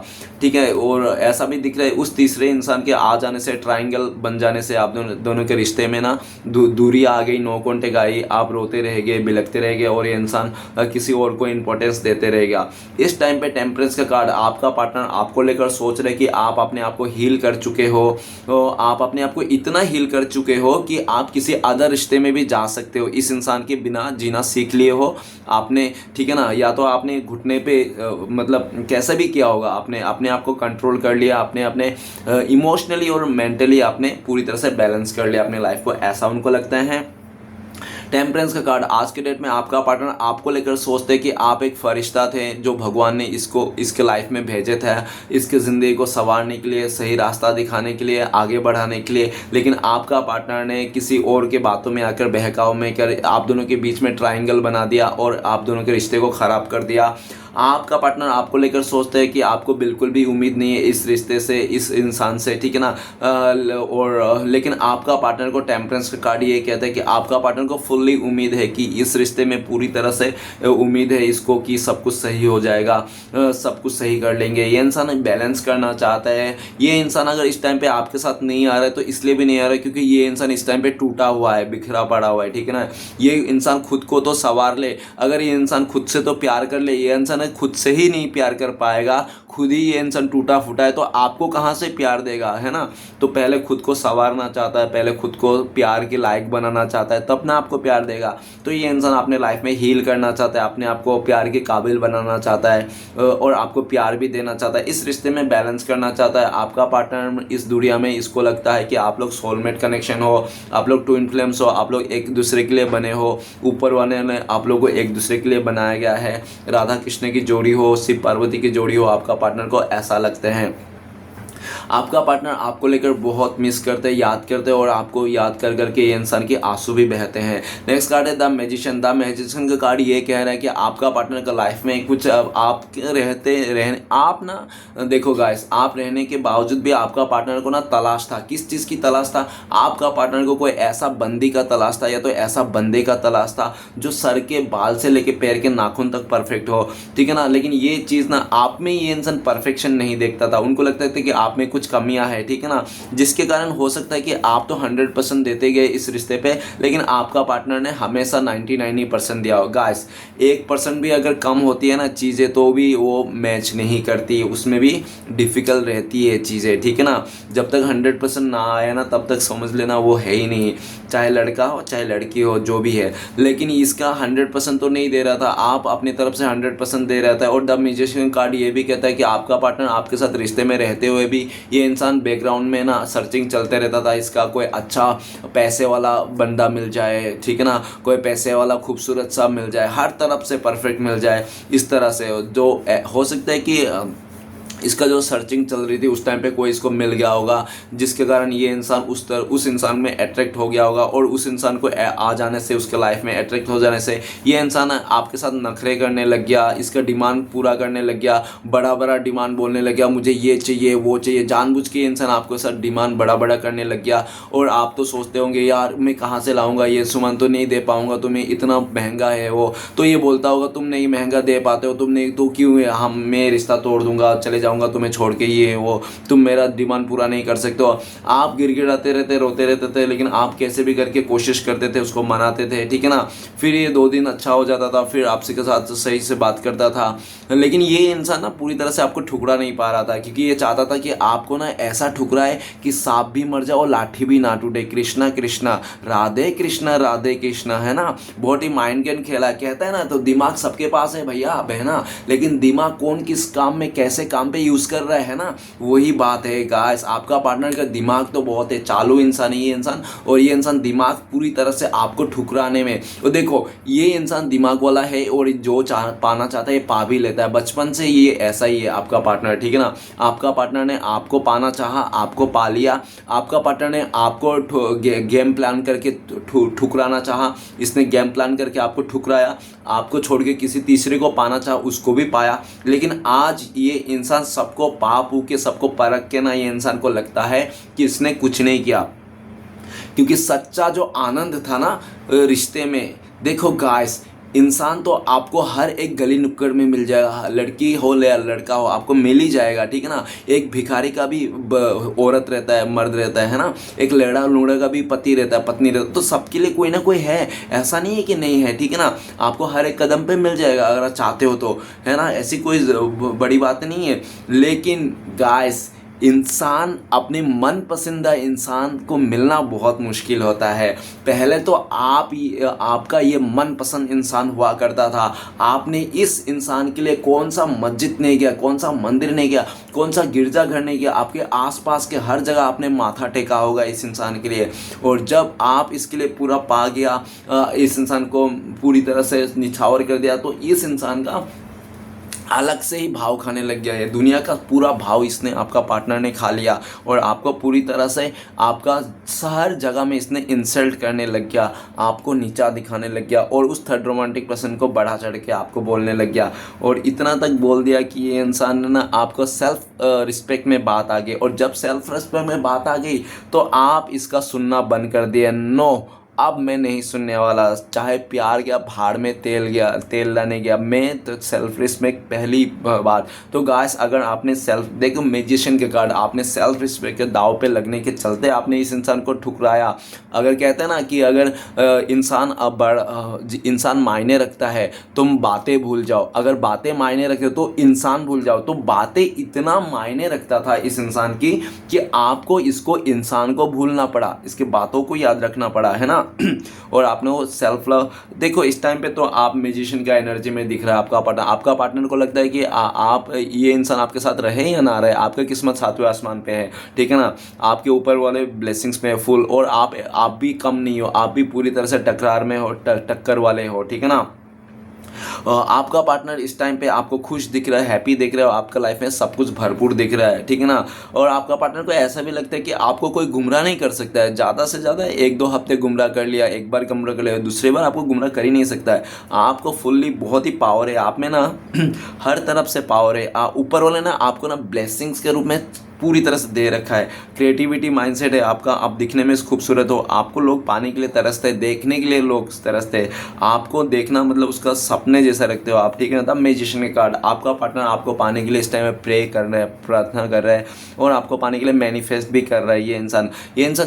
[SPEAKER 1] ठीक है। और ऐसा भी दिख रहा है उस तीसरे इंसान के आ जाने से, ट्रायंगल बन जाने से आप दोनों के रिश्ते में ना दूरी आ गई, नो कॉन्टेक्ट आई, आप रोते रह गए, बिलखते रह गए, और ये इंसान किसी और को इंपॉर्टेंस देते रहेगा। इस टाइम पे टेम्परेंस का कार्ड, आपका पार्टनर आपको लेकर सोच रहे कि आप अपने आप को हील कर चुके हो, तो आप अपने आप को इतना हील कर चुके हो कि आप किसी अदर रिश्ते में भी जा सकते हो, इस इंसान के बिना जीना सीख लिए हो आपने, ठीक है ना। या तो आपने घुटने पे मतलब कैसा भी किया होगा, आपने अपने आप को कंट्रोल कर लिया, आपने अपने इमोशनली और मेंटली आपने पूरी तरह से बैलेंस कर लिया अपने लाइफ को, ऐसा उनको लगता है। टेम्परेंस का कार्ड, आज के डेट में आपका पार्टनर आपको लेकर सोचते हैं कि आप एक फरिश्ता थे जो भगवान ने इसके लाइफ में भेजे थे, इसके ज़िंदगी को संवारने के लिए, सही रास्ता दिखाने के लिए, आगे बढ़ाने के लिए। लेकिन आपका पार्टनर ने किसी और के बातों में आकर, बहकाव में कर, आप दोनों के बीच में ट्रायंगल बना दिया और आप दोनों के रिश्ते को ख़राब कर दिया। आपका पार्टनर आपको लेकर सोचता है कि आपको बिल्कुल भी उम्मीद नहीं है इस रिश्ते से, इस इंसान से, ठीक है ना। और लेकिन आपका पार्टनर को टेम्परेंस का कार्ड ये कहता है कि आपका पार्टनर को फुल्ली उम्मीद है कि इस रिश्ते में पूरी तरह से उम्मीद है इसको कि सब कुछ सही हो जाएगा, सब कुछ सही कर लेंगे। ये इंसान बैलेंस करना चाहता है। ये इंसान अगर इस टाइम पे आपके साथ नहीं आ रहा है तो इसलिए भी नहीं आ रहा है क्योंकि ये इंसान इस टाइम पे टूटा हुआ है, बिखरा पड़ा हुआ है, ठीक है ना। ये इंसान खुद को तो संवार ले, अगर ये इंसान खुद से तो प्यार कर ले, ये इंसान इंसान है खुद से ही नहीं प्यार कर पाएगा, खुद ही ये इंसान टूटा फूटा है, तो आपको कहाँ से प्यार देगा, है ना। तो पहले खुद को संवारना चाहता है, पहले खुद को प्यार के लायक बनाना चाहता है, तब ना आपको प्यार देगा। तो ये इंसान अपने लाइफ में हील करना चाहता है, अपने आप को प्यार के काबिल बनाना चाहता है और आपको प्यार भी देना चाहता है, इस रिश्ते में बैलेंस करना चाहता है। आपका पार्टनर इस दुनिया में इसको लगता है कि आप लोग सोलमेट कनेक्शन हो, आप लोग ट्विन फ्लेम्स हो, आप लोग एक दूसरे के लिए बने हो, ऊपर वाले ने आप लोगों को एक दूसरे के लिए बनाया गया है, राधा कृष्ण की जोड़ी हो, शिव पार्वती की जोड़ी हो, आपका पार्टनर को ऐसा लगते हैं। आपका पार्टनर आपको लेकर बहुत मिस करते हैं, याद करते हैं, और आपको याद कर करके ये इंसान के आंसू भी बहते हैं। नेक्स्ट कार्ड है द मैजिशियन। द मैजिशियन का कार्ड ये कह रहा है कि आपका पार्टनर का लाइफ में कुछ आप रहने आप ना देखो गाइस, आप रहने के बावजूद भी आपका पार्टनर को ना तलाश था। किस चीज़ की तलाश था? आपका पार्टनर को कोई ऐसा बंदी का तलाश था, या तो ऐसा बंदे का तलाश था जो सर के बाल से लेके पैर के नाखून तक परफेक्ट हो, ठीक है ना। लेकिन ये चीज़ ना आप में ये इंसान परफेक्शन नहीं देखता था, उनको लगता था कि आप में कुछ कमियां है, ठीक है ना, जिसके कारण हो सकता है कि आप तो 100% देते गए इस रिश्ते पे, लेकिन आपका पार्टनर ने हमेशा 99% दिया हो। गाइस 1% भी अगर कम होती है ना चीज़ें, तो भी वो मैच नहीं करती, उसमें भी डिफ़िकल्ट रहती है चीज़ें, ठीक है ना। जब तक 100% ना आया ना, तब तक समझ लेना वो है ही नहीं, चाहे लड़का हो चाहे लड़की हो, जो भी है। लेकिन इसका 100% तो नहीं दे रहा था, आप अपनी तरफ से 100% दे रहा था। और द म्यूजिशियन कार्ड ये भी कहता है कि आपका पार्टनर आपके साथ रिश्ते में रहते हुए भी ये इंसान बैकग्राउंड में ना सर्चिंग चलते रहता था, इसका कोई अच्छा पैसे वाला बंदा मिल जाए, ठीक है ना, कोई पैसे वाला खूबसूरत सा मिल जाए, हर तरफ से परफेक्ट मिल जाए, इस तरह से जो हो सकता है कि इसका जो सर्चिंग चल रही थी उस टाइम पे कोई इसको मिल गया होगा, जिसके कारण ये इंसान उस इंसान में अट्रैक्ट हो गया होगा, और उस इंसान को आ जाने से, उसके लाइफ में अट्रैक्ट हो जाने से ये इंसान आपके साथ नखरे करने लग गया, इसका डिमांड पूरा करने लग गया, बड़ा बड़ा डिमांड बोलने लग गया, मुझे ये चाहिए वो चाहिए, जानबूझ के इंसान आपके साथ डिमांड बड़ा बड़ा करने लग गया। और आप तो सोचते होंगे यार मैं कहाँ से लाऊंगा, ये सामान तो नहीं दे पाऊंगा तुम्हें, इतना महंगा है वो, तो ये बोलता होगा तुम नहीं महंगा दे पाते हो, तुम नहीं तो क्यों मैं रिश्ता तोड़ दूंगा, चले जाऊंगा तुम्हें छोड़ के, ये वो तुम मेरा डिमांड पूरा नहीं कर सकते हो। आप गिड़गिड़ाते रहते, रोते रहते थे, लेकिन आप कैसे भी करके कोशिश करते थे, उसको मनाते थे, ठीक है ना। फिर ये 2 दिन अच्छा हो जाता था, फिर आपसे के साथ सही से बात करता था, लेकिन ये इंसान ना पूरी तरह से आपको ठुकरा नहीं पा रहा था, क्योंकि ये चाहता था कि आपको ना ऐसा ठुकराए कि सांप भी मर जाए और लाठी भी ना टूटे। कृष्णा कृष्णा राधे कृष्णा, है ना। बहुत ही माइंड गेम खेला, कहता है ना, तो दिमाग सबके पास है भैया बहना, लेकिन दिमाग कौन किस काम में कैसे काम पे यूज कर रहा है ना, वही बात है गाइस। आपका पार्टनर का दिमाग तो बहुत है, चालू इंसान है ये इंसान, और ये इंसान दिमाग पूरी तरह से आपको ठुकराने में, तो देखो ये इंसान दिमाग वाला है, और जो पाना चाहता है ये पा भी लेता है, बचपन से ये ऐसा ही है आपका पार्टनर, ठीक है ना। आपका पार्टनर ने आपको पाना चाहा, आपको पा लिया। आपका पार्टनर ने आपको गेम प्लान करके ठुकराना चाहा, इसने गेम प्लान करके आपको ठुकराया, आपको छोड़ के किसी तीसरे को पाना चाहा, उसको भी पाया। लेकिन आज ये इंसान सबको पा पू के, सबको परख के ना, ये इंसान को लगता है कि इसने कुछ नहीं किया, क्योंकि सच्चा जो आनंद था ना रिश्ते में, देखो गाइस इंसान तो आपको हर एक गली नुक्कड़ में मिल जाएगा, लड़की हो या लड़का हो आपको मिल ही जाएगा, ठीक है ना। एक भिखारी का भी औरत रहता है, मर्द रहता है ना, एक लड़ा लूड़ा का भी पति रहता है, पत्नी रहता है, तो सबके लिए कोई ना कोई है, ऐसा नहीं है कि नहीं है, ठीक है ना। आपको हर एक कदम पे मिल जाएगा अगर आप चाहते हो तो, है ना, ऐसी कोई बड़ी बात नहीं है। लेकिन गाइस इंसान अपने मन पसंदीदा इंसान को मिलना बहुत मुश्किल होता है। पहले तो आपका ये मनपसंद इंसान हुआ करता था, आपने इस इंसान के लिए कौन सा मस्जिद नहीं गया, कौन सा मंदिर नहीं गया, कौन सा गिरजाघर नहीं गया, आपके आसपास के हर जगह आपने माथा टेका होगा इस इंसान के लिए। और जब आप इसके लिए पूरा पा गया, इस इंसान को पूरी तरह से निछावर कर दिया, तो इस इंसान का अलग से ही भाव खाने लग गया है, दुनिया का पूरा भाव इसने, आपका पार्टनर ने खा लिया, और आपको पूरी तरह से आपका हर जगह में इसने इंसल्ट करने लग गया, आपको नीचा दिखाने लग गया, और उस थर्ड रोमांटिक पर्सन को बढ़ा चढ़ के आपको बोलने लग गया, और इतना तक बोल दिया कि ये इंसान ना आपको सेल्फ रिस्पेक्ट में बात आ गई, और जब सेल्फ रिस्पेक्ट में बात आ गई तो आप इसका सुनना बंद कर दिया। नो, अब मैं नहीं सुनने वाला, चाहे प्यार गया भाड़ में, तेल गया तेल लाने गया, मैं तो सेल्फ रिस्पेक्ट पहली बात। तो गाइस अगर आपने देखो मैजिशियन के कार्ड, आपने सेल्फ रिस्पेक्ट के दाव पे लगने के चलते आपने इस इंसान को ठुकराया। अगर कहते हैं ना कि अगर इंसान मायने रखता है, तुम बातें भूल जाओ, अगर बातें मायने रखते हो तो इंसान भूल जाओ। तो बातें इतना मायने रखता था इस इंसान की कि आपको इसको इंसान को भूलना पड़ा, इसके बातों को याद रखना पड़ा, है ना। और आपने वो सेल्फ लव देखो, इस टाइम पे तो आप म्यूजिशियन का एनर्जी में दिख रहा है आपका पार्टनर को लगता है कि आप ये इंसान आपके साथ रहे या ना रहे, आपका किस्मत सातवें आसमान पे है, ठीक है ना। आपके ऊपर वाले ब्लेसिंग्स में फुल, और आप भी कम नहीं हो, आप भी पूरी तरह से टकरार में हो, टक्कर वाले हो, ठीक है ना। आपका पार्टनर इस टाइम पे आपको खुश दिख रहा है, हैप्पी दिख रहा है, आपका लाइफ में सब कुछ भरपूर दिख रहा है, ठीक है ना। और आपका पार्टनर को ऐसा भी लगता है कि आपको कोई गुमराह नहीं कर सकता है, ज़्यादा से ज़्यादा 1-2 हफ्ते गुमराह कर लिया, एक बार गुमराह कर लिया, दूसरी बार आपको गुमराह कर ही नहीं सकता है। आपको फुल्ली बहुत ही पावर है आप में ना, हर तरफ से पावर है। ऊपर वाले ना आपको ना ब्लेसिंग्स के रूप में पूरी तरह से दे रखा है। क्रिएटिविटी माइंडसेट है आपका, आप दिखने में खूबसूरत हो, आपको लोग पाने के लिए तरसते हैं, देखने के लिए लोग तरसते हैं, आपको देखना मतलब उसका सपने जैसा रखते हो आप, ठीक है ना। तब मैजिशियन के कार्ड, आपका पार्टनर आपको पाने के लिए इस टाइम में प्रे कर रहा है, प्रार्थना कर रहा है, और आपको पाने के लिए मैनिफेस्ट भी कर रहा है। ये इंसान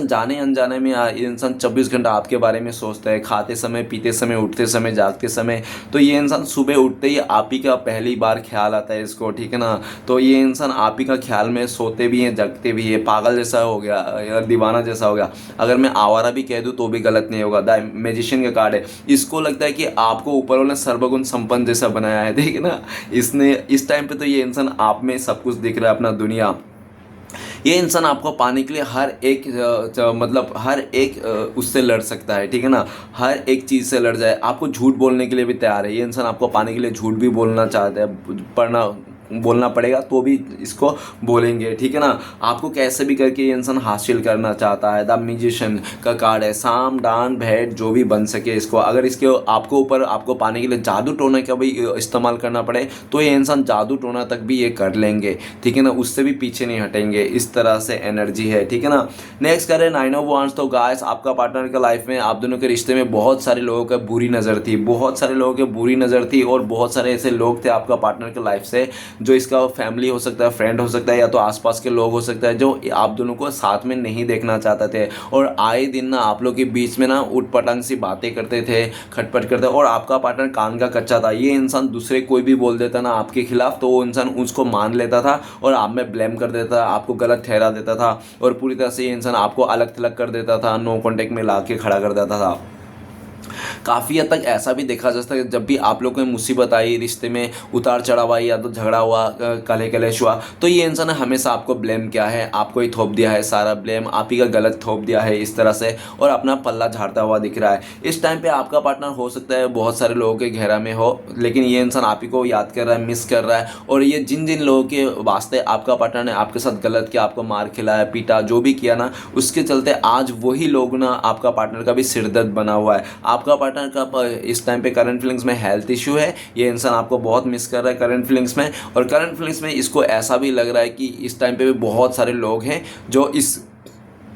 [SPEAKER 1] जाने अनजाने में ये इंसान 24 घंटा आपके बारे में सोचता है, खाते समय, पीते समय, उठते समय, जागते समय। तो ये इंसान सुबह उठते ही आप ही का पहली बार ख्याल आता है इसको, ठीक है ना। तो ये इंसान आप ही का ख्याल में सोते भी हैं, जगते भी है, पागल जैसा हो गया या दीवाना जैसा हो गया। अगर मैं आवारा भी कह दूं तो भी गलत नहीं होगा। द मैजिशियन का कार्ड है, इसको लगता है कि आपको ऊपर वाले सर्वगुण संपन्न जैसा बनाया है, ठीक है ना। इसने इस टाइम पे तो ये इंसान आप में सब कुछ दिख रहा है, अपना दुनिया। ये इंसान आपको पाने के लिए हर एक उससे लड़ सकता है, ठीक है ना। हर एक चीज़ से लड़ जाए, आपको झूठ बोलने के लिए भी तैयार है। ये इंसान आपको पाने के लिए झूठ भी बोलना चाहता है, बोलना पड़ेगा तो भी इसको बोलेंगे, ठीक है ना। आपको कैसे भी करके ये इंसान हासिल करना चाहता है। द म्यूजिशियन का कार्ड है, साम दान भेंट जो भी बन सके इसको, अगर इसके आपको पाने के लिए जादू टोना का भी इस्तेमाल करना पड़े तो ये इंसान जादू टोना तक भी ये कर लेंगे, ठीक है ना। उससे भी पीछे नहीं हटेंगे, इस तरह से एनर्जी है, ठीक है ना। नेक्स्ट करें 9 ऑफ वांड्स। तो गाइस आपका पार्टनर के लाइफ में, आप दोनों के रिश्ते में बहुत सारे लोगों का बुरी नज़र थी, और बहुत सारे ऐसे लोग थे आपका पार्टनर के लाइफ से, जो इसका फैमिली हो सकता है, फ्रेंड हो सकता है, या तो आसपास के लोग हो सकता है, जो आप दोनों को साथ में नहीं देखना चाहते थे। और आए दिन ना आप लोग के बीच में ना उठ पटांग सी बातें करते थे, खटपट करते, और आपका पार्टनर कान का कच्चा था। ये इंसान दूसरे कोई भी बोल देता ना आपके खिलाफ, तो वो इंसान उसको मान लेता था और आप में ब्लेम कर देता था, आपको गलत ठहरा देता था, और पूरी तरह से ये इंसान आपको अलग थलग कर देता था, नो कॉन्टेक्ट में ला के खड़ा कर देता था। काफ़ी हद तक ऐसा भी देखा जा सकता है, जब भी आप लोग को मुसीबत आई, रिश्ते में उतार चढ़ाव आई, या तो झगड़ा हुआ, कले कलेश हुआ, तो ये इंसान ने हमेशा आपको ब्लेम किया है, आपको ही थोप दिया है, सारा ब्लेम आप ही का गलत थोप दिया है इस तरह से, और अपना पल्ला झाड़ता हुआ दिख रहा है। इस टाइम पे आपका पार्टनर हो सकता है बहुत सारे लोगों के घेरा में हो, लेकिन ये इंसान आप ही को याद कर रहा है, मिस कर रहा है। और ये जिन जिन लोगों के वास्ते आपका पार्टनर ने आपके साथ गलत किया, आपको मार खिलाया, पीटा, जो भी किया ना, उसके चलते आज वही लोग ना आपका पार्टनर का भी सिरदर्द बना हुआ है। आपका पार्टनर का इस टाइम पे करंट फीलिंग्स में हेल्थ इशू है, ये इंसान आपको बहुत मिस कर रहा है करंट फीलिंग्स में। और करंट फीलिंग्स में इसको ऐसा भी लग रहा है कि इस टाइम पे भी बहुत सारे लोग हैं जो इस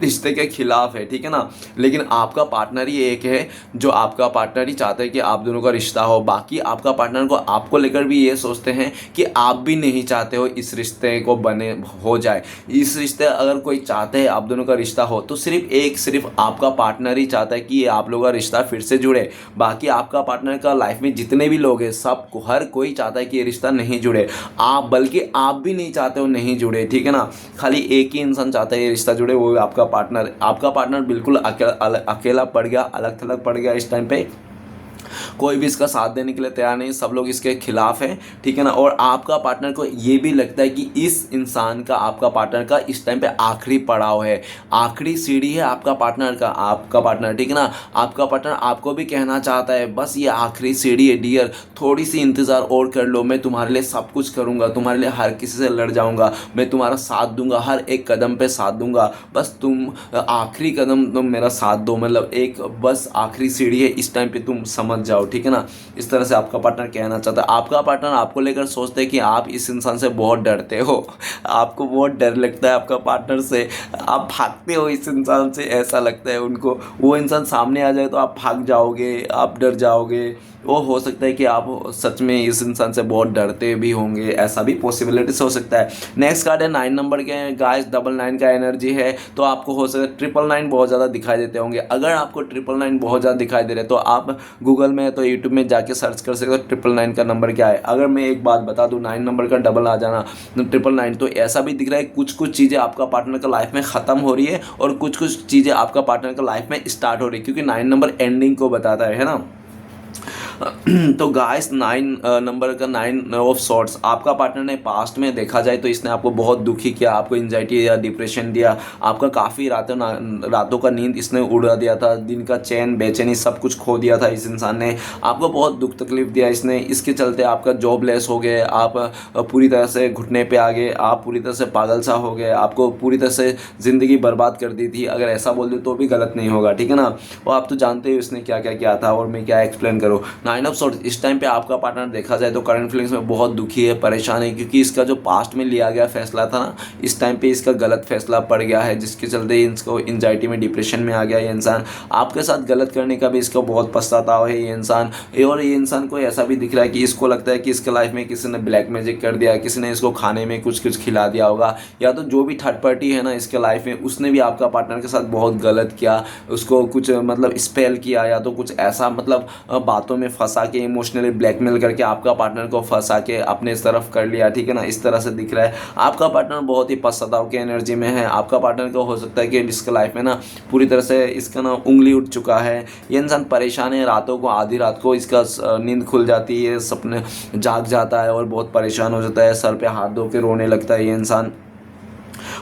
[SPEAKER 1] रिश्ते के खिलाफ है, ठीक है ना। लेकिन आपका पार्टनर ही एक है जो आपका पार्टनर ही चाहता है कि आप दोनों का रिश्ता हो। बाकी आपका पार्टनर को आपको लेकर भी ये सोचते हैं कि आप भी नहीं चाहते हो इस रिश्ते को बने हो जाए। इस रिश्ते अगर कोई चाहते हैं आप दोनों का रिश्ता हो, तो सिर्फ आपका पार्टनर ही चाहता है कि ये आप लोगों का रिश्ता फिर से जुड़े। बाकी आपका पार्टनर का लाइफ में जितने भी लोग हैं, सबको, हर कोई चाहता है कि ये रिश्ता नहीं जुड़े। बल्कि आप भी नहीं चाहते हो नहीं जुड़े, ठीक है ना। खाली एक ही इंसान चाहता है ये रिश्ता जुड़े, वो आपका पार्टनर बिल्कुल अकेला पड़ गया, अलग थलग पड़ गया। इस टाइम पे कोई भी इसका साथ देने के लिए तैयार नहीं, सब लोग इसके खिलाफ हैं, ठीक है ना। और आपका पार्टनर को ये भी लगता है कि इस इंसान का, आपका पार्टनर का इस टाइम पे आखिरी पड़ाव है, आखिरी सीढ़ी है आपका पार्टनर, ठीक है ना। आपका पार्टनर आपको भी कहना चाहता है, बस ये आखिरी सीढ़ी है डियर, थोड़ी सी इंतज़ार और कर लो, मैं तुम्हारे लिए सब कुछ करूँगा, तुम्हारे लिए हर किसी से लड़ जाऊँगा, मैं तुम्हारा साथ दूंगा, हर एक कदम पे साथ दूंगा, बस तुम आखिरी कदम तुम मेरा साथ दो, मतलब एक बस आखिरी सीढ़ी है, इस टाइम पे तुम समझ जाओ, ठीक है ना। इस तरह से आपका पार्टनर कहना चाहता है। आपका पार्टनर आपको लेकर सोचते है कि आप इस इंसान से बहुत डरते हो, आपको बहुत डर लगता है आपका पार्टनर से, आप भागते हो इस इंसान से, ऐसा लगता है उनको। वो इंसान सामने आ जाए तो आप भाग जाओगे, आप डर जाओगे। वो हो सकता है कि आप सच में इस इंसान से बहुत डरते भी होंगे, ऐसा भी पॉसिबिलिटीज हो सकता है। नेक्स्ट कार्ड है 9 नंबर के गाइस, 99 का एनर्जी है, तो आपको हो सकता है 999 बहुत ज़्यादा दिखाई देते होंगे। अगर आपको 999 बहुत ज़्यादा दिखाई दे रहे हैं तो आप गूगल में तो यूट्यूब में जाके सर्च कर सकते हो 999 का नंबर क्या है। अगर मैं एक बात बता दूँ, 9 नंबर का डबल आ जाना 999, तो ऐसा भी दिख रहा है कुछ कुछ चीज़ें आपका पार्टनर का लाइफ में ख़त्म हो रही है और कुछ कुछ चीज़ें आपका पार्टनर का लाइफ में स्टार्ट हो रही है, क्योंकि 9 नंबर एंडिंग को बताता है ना। तो गाइस 9 नंबर का 9 ऑफ सॉर्ट्स, आपका पार्टनर ने पास्ट में देखा जाए तो इसने आपको बहुत दुखी किया, आपको एंजाइटी दिया, डिप्रेशन दिया, आपका काफ़ी रातों का नींद इसने उड़ा दिया था, दिन का चैन बेचैनी सब कुछ खो दिया था इस इंसान ने, आपको बहुत दुख तकलीफ दिया इसने। इसके चलते आपका जॉब लेस हो गए, आप पूरी तरह से घुटने पे आ गए, आप पूरी तरह से पागल सा हो गए, आपको पूरी तरह से ज़िंदगी बर्बाद कर दी थी। अगर ऐसा बोल दे तो भी गलत नहीं होगा, ठीक है ना। और आप तो जानते हो इसने क्या क्या किया था और मैं क्या एक्सप्लेन करूँ। 9 ऑफ सॉर्ट्स, इस टाइम पे आपका पार्टनर देखा जाए तो करंट फीलिंग्स में बहुत दुखी है, परेशान है, क्योंकि इसका जो पास्ट में लिया गया फैसला था ना, इस टाइम पे इसका गलत फैसला पड़ गया है, जिसके चलते इसको एंजाइटी में डिप्रेशन में आ गया ये इंसान। आपके साथ गलत करने का भी इसको बहुत पछतावा है ये इंसान। और ये इंसान को ऐसा भी दिख रहा है कि इसको लगता है कि इसके लाइफ में किसी ने ब्लैक मैजिक कर दिया, किसी ने इसको खाने में कुछ कुछ खिला दिया होगा, या तो जो भी थर्ड पार्टी है ना इसके लाइफ में, उसने भी आपका पार्टनर के साथ बहुत गलत किया, उसको कुछ मतलब स्पेल किया, या तो कुछ ऐसा मतलब बातों में फंसा के इमोशनली ब्लैकमेल करके आपका पार्टनर को फंसा के अपने इस तरफ कर लिया, ठीक है ना। इस तरह से दिख रहा है आपका पार्टनर बहुत ही पश्चाताप की एनर्जी में है। आपका पार्टनर को हो सकता है कि इसके लाइफ में ना पूरी तरह से इसका ना उंगली उठ चुका है, ये इंसान परेशान है, रातों को आधी रात को इसका नींद खुल जाती है, सपने जाग जाता है और बहुत परेशान हो जाता है, सर पे हाथ धो के रोने लगता है ये इंसान,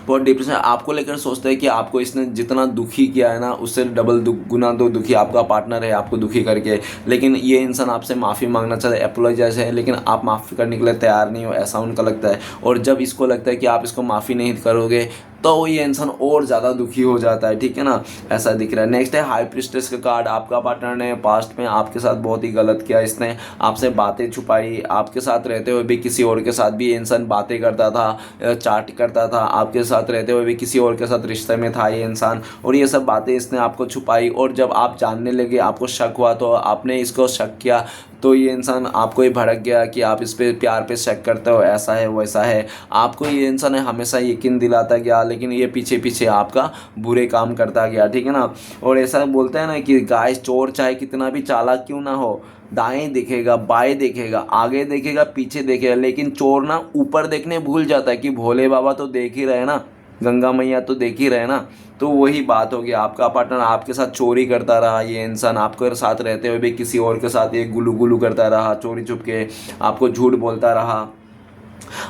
[SPEAKER 1] बहुत डिप्रेशन आपको लेकर सोचता है कि आपको इसने जितना दुखी किया है ना उससे डबल गुना दो दुखी आपका पार्टनर है आपको दुखी करके। लेकिन ये इंसान आपसे माफ़ी मांगना चाहता है, अपोलोजाइज है, लेकिन आप माफ़ी करने के लिए तैयार नहीं हो, ऐसा उनका लगता है। और जब इसको लगता है कि आप इसको माफ़ी नहीं करोगे तो ये इंसान और ज़्यादा दुखी हो जाता है, ठीक है ना, ऐसा दिख रहा है। नेक्स्ट है हाई प्रीस्टेस का कार्ड, आपका पार्टनर ने पास्ट में आपके साथ बहुत ही गलत किया, इसने आपसे बातें छुपाई, आपके साथ रहते हुए भी किसी और के साथ भी ये इंसान बातें करता था, चाट करता था, आपके साथ रहते हुए भी किसी और के साथ रिश्ते में था ये इंसान, और ये सब बातें इसने आपको छुपाई। और जब आप जानने लगे, आपको शक हुआ, तो आपने इसको शक किया, तो ये इंसान आपको ही भड़क गया कि आप इस पे प्यार पे शक करते हो, ऐसा है वैसा है। आपको ये इंसान हमेशा यकीन दिलाता गया, लेकिन ये पीछे पीछे आपका बुरे काम करता गया, ठीक है ना। और ऐसा बोलते हैं ना कि गाइस, चोर चाहे कितना भी चालाक क्यों ना हो, दाएं देखेगा, बाएं देखेगा, आगे देखेगा, पीछे देखेगा, लेकिन चोर ना ऊपर देखने भूल जाता है कि भोले बाबा तो देख ही रहे ना, गंगा मैया तो देख ही रहे ना। तो वही बात होगी, आपका पार्टनर आपके साथ चोरी करता रहा, ये इंसान आपके साथ रहते हुए भी किसी और के साथ ये गुलू गुलू करता रहा, चोरी छुप के आपको झूठ बोलता रहा,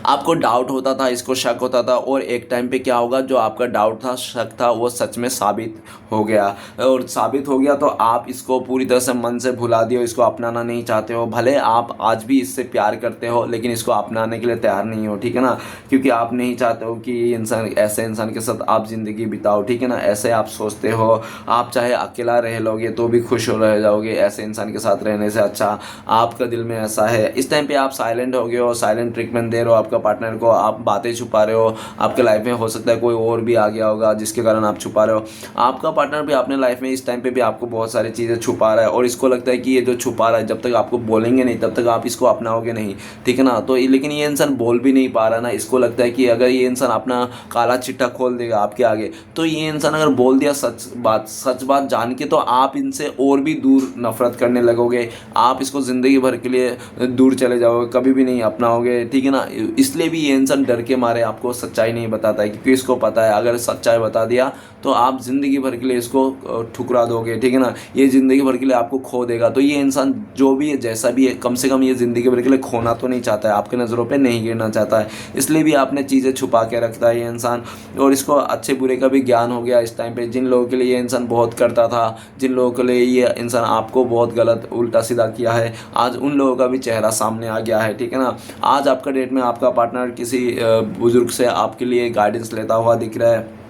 [SPEAKER 1] आपको डाउट होता था, इसको शक होता था, और एक टाइम पे क्या होगा, जो आपका डाउट था, शक था, वो सच में साबित हो गया। और साबित हो गया तो आप इसको पूरी तरह से मन से भुला दियो, इसको अपनाना नहीं चाहते हो। भले आप आज भी इससे प्यार करते हो, लेकिन इसको अपनाने के लिए तैयार नहीं हो, ठीक है ना, क्योंकि आप नहीं चाहते हो कि इंसान ऐसे इंसान के साथ आप ज़िंदगी बिताओ, ठीक है ना। ऐसे आप सोचते हो, आप चाहे अकेला रह लोगे तो भी खुश हो रह जाओगे, ऐसे इंसान के साथ रहने से अच्छा आपका दिल में ऐसा है। इस टाइम पे आप साइलेंट हो गए हो, साइलेंट ट्रीटमेंट दे रहे हो आपका पार्टनर को, आप बातें छुपा रहे हो, आपके लाइफ में हो सकता है कोई और भी आ गया होगा जिसके कारण आप छुपा रहे हो। आपका पार्टनर भी अपने लाइफ में इस टाइम पे भी आपको बहुत सारी चीज़ें छुपा रहा है, और इसको लगता है कि ये जो छुपा रहा है, जब तक आपको बोलेंगे नहीं तब तक आप इसको अपनाओगे नहीं, ठीक है ना। तो लेकिन ये इंसान बोल भी नहीं पा रहा ना, इसको लगता है कि अगर ये इंसान अपना काला चिट्ठा खोल देगा आपके आगे, तो ये इंसान अगर बोल दिया सच बात जान के, तो आप इनसे और भी दूर नफरत करने लगोगे, आप इसको ज़िंदगी भर के लिए दूर चले जाओगे, कभी भी नहीं अपनाओगे, ठीक है ना। इसलिए भी ये इंसान डर के मारे आपको सच्चाई नहीं बताता है, क्योंकि इसको पता है अगर सच्चाई बता दिया तो आप ज़िंदगी भर के लिए इसको ठुकरा दोगे, ठीक है ना, ये ज़िंदगी भर के लिए आपको खो देगा। तो ये इंसान जो भी है, जैसा भी है, कम से कम ये ज़िंदगी भर के लिए खोना तो नहीं चाहता है, आपके नज़रों पे नहीं गिरना चाहता है, इसलिए भी आपने चीज़ें छुपा के रखता है ये इंसान। और इसको अच्छे बुरे का भी ज्ञान हो गया इस टाइम पे, जिन लोगों के लिए ये इंसान बहुत करता था, जिन लोगों के लिए ये इंसान आपको बहुत गलत उल्टा सीधा किया है, आज उन लोगों का भी चेहरा सामने आ गया है, ठीक है ना। आज आपका डेट में आपका पार्टनर किसी बुजुर्ग से आपके लिए गाइडेंस लेता हुआ दिख रहा है,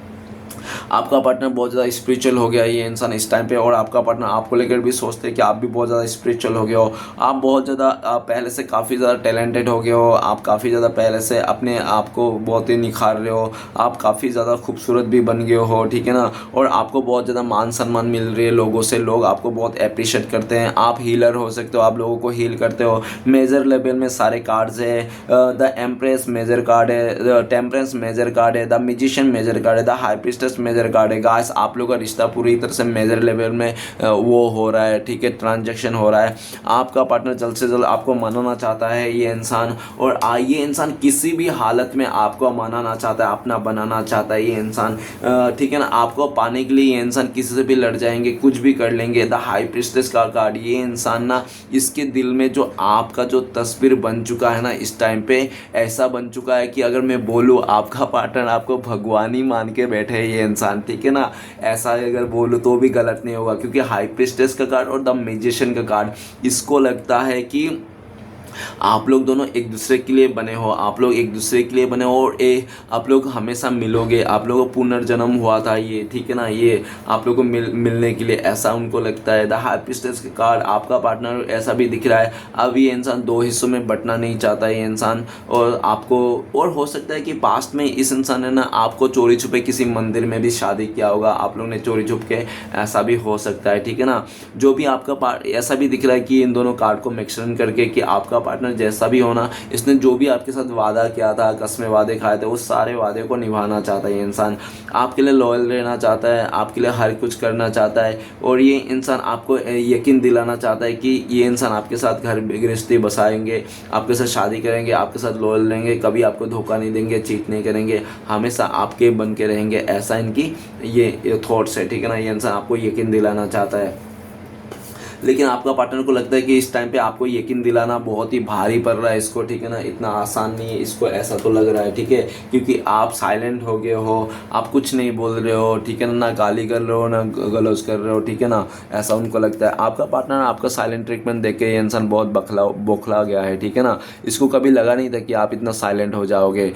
[SPEAKER 1] आपका पार्टनर बहुत ज़्यादा स्पिरिचुअल हो गया ये इंसान इस टाइम पे, और आपका पार्टनर आपको लेकर भी सोचते हैं कि आप भी बहुत ज़्यादा स्पिरिचुअल हो गए हो, आप बहुत ज़्यादा पहले से काफ़ी ज़्यादा टैलेंटेड हो गए हो, आप काफ़ी ज़्यादा पहले से अपने आप को बहुत ही निखार रहे हो, आप काफ़ी ज़्यादा खूबसूरत भी बन गए हो, ठीक है ना। और आपको बहुत ज़्यादा मान सम्मान मिल रही है लोगों से, लोग आपको बहुत अप्रिशिएट करते हैं, आप हीलर हो सकते हो, आप लोगों को हील करते हो। मेजर लेवल में सारे कार्ड्स है, द एम्प्रेस मेजर कार्ड है, द टेम्परेंस मेजर कार्ड है, द म्यूजिशियन मेजर कार्ड है, the high priestess major card है। गाइस आप लोग का रिश्ता पूरी तरह से मेजर लेवल में वो हो रहा है, ठीक है, ट्रांजैक्शन हो रहा है। आपका पार्टनर जल्द से जल्द आपको मनाना चाहता है ये इंसान, और ये इंसान किसी भी हालत में आपको मनाना चाहता है, अपना बनाना चाहता है ये इंसान, ठीक है ना। आपको पाने के लिए ये इंसान किसी से भी लड़ जाएंगे, कुछ भी कर लेंगे। द हाई प्रीस्टेस का कार्ड, ये इंसान ना, इसके दिल में जो आपका जो तस्वीर बन चुका है ना इस टाइम पे, ऐसा बन चुका है कि अगर मैं बोलूँ आपका पार्टनर आपको भगवान ही मान के बैठे है ये इंसान, ठीक है ना। ऐसा अगर बोलूँ तो भी गलत नहीं होगा, क्योंकि हाई प्रीस्टेस का कार्ड और द मैजिशियन का कार्ड, इसको लगता है कि आप लोग दोनों एक दूसरे के लिए बने हो, आप लोग एक दूसरे के लिए बने हो, और आप लोग हमेशा मिलोगे, आप लोगों को पुनर्जन्म हुआ था ये, ठीक है ना। ये आप लोग को मिलने के लिए, ऐसा उनको लगता है। द हाई प्रीस्टेस के कार्ड, आपका पार्टनर ऐसा भी दिख रहा है, अब ये इंसान दो हिस्सों में बंटना नहीं चाहता ये इंसान, और आपको, और हो सकता है कि पास्ट में इस इंसान ने ना आपको चोरी छुपे किसी मंदिर में भी शादी किया होगा, आप लोग ने चोरी छुप के, ऐसा भी हो सकता है, ठीक है ना। जो भी आपका ऐसा भी दिख रहा है कि इन दोनों कार्ड को मिक्सन करके कि आपका पार्टनर जैसा भी होना, इसने जो भी आपके साथ वादा किया था, कसमें वादे खाए थे, उस सारे वादे को निभाना चाहता है ये इंसान, आपके लिए लॉयल रहना चाहता है, आपके लिए हर कुछ करना चाहता है, और ये इंसान आपको यकीन दिलाना चाहता है कि ये इंसान आपके साथ घर गृहस्थी बसाएंगे, आपके साथ शादी करेंगे, आपके साथ लॉयल रहेंगे, कभी आपको धोखा नहीं देंगे, चीट नहीं करेंगे, हमेशा आपके बन के रहेंगे, ऐसा इनकी ये थॉट्स है, ठीक है ना। ये इंसान आपको यकीन दिलाना चाहता है, लेकिन आपका पार्टनर को लगता है कि इस टाइम पे आपको यकीन दिलाना बहुत ही भारी पड़ रहा है इसको, ठीक है ना, इतना आसान नहीं है इसको, ऐसा तो लग रहा है, ठीक है, क्योंकि आप साइलेंट हो गए हो, आप कुछ नहीं बोल रहे हो, ठीक है ना गाली कर रहे हो ना गलौज कर रहे हो, ठीक है ना, ऐसा उनको लगता है। आपका पार्टनर आपका साइलेंट ट्रीटमेंट देख के ये इंसान बहुत बौखला गया है, ठीक है ना। इसको कभी लगा नहीं था कि आप इतना साइलेंट हो जाओगे,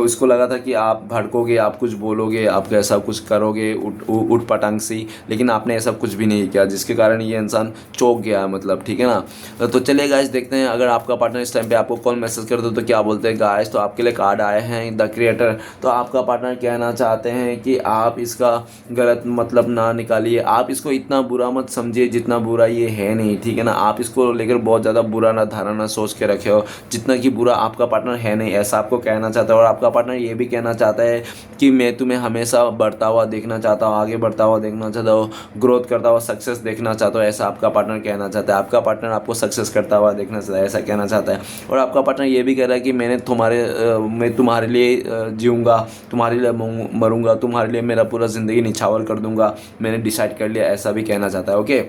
[SPEAKER 1] इसको लगा था कि आप भड़कोगे, आप कुछ बोलोगे, आप ऐसा कुछ करोगे उठ पटांग सी, लेकिन आपने ऐसा कुछ भी नहीं किया, जिसके कारण ये इंसान चौक गया है, मतलब, ठीक है ना। तो चलिए गाइस देखते हैं, अगर आपका पार्टनर इस टाइम पे आपको कॉल मैसेज कर दो तो क्या बोलते हैं गाइस। तो आपके लिए कार्ड आए हैं द क्रिएटर, तो आपका पार्टनर कहना चाहते हैं कि आप इसका गलत मतलब ना निकालिए, आप इसको इतना बुरा मत समझिए जितना बुरा ये है नहीं, ठीक है ना। आप इसको लेकर बहुत ज़्यादा बुरा ना धारणा सोच के रखे हो, जितना कि बुरा आपका पार्टनर है नहीं, ऐसा आपको कहना चाहता है। और आपका पार्टनर ये भी कहना चाहता है कि मैं तुम्हें हमेशा बढ़ता हुआ देखना चाहता हूँ, आगे बढ़ता हुआ देखना चाहता हूँ, ग्रोथ करता हुआ सक्सेस देखना चाहता हूँ, ऐसा आपका पार्टनर कहना चाहता है। आपका पार्टनर आपको सक्सेस करता हुआ देखना चाहता है, ऐसा कहना चाहता है। और आपका पार्टनर ये भी कह रहा है कि मैं तुम्हारे लिए जीऊँगा, तुम्हारे लिए मरूंगा, तुम्हारे लिए मेरा पूरा ज़िंदगी निछावर कर दूंगा, मैंने डिसाइड कर लिया, ऐसा भी कहना चाहता है। ओके,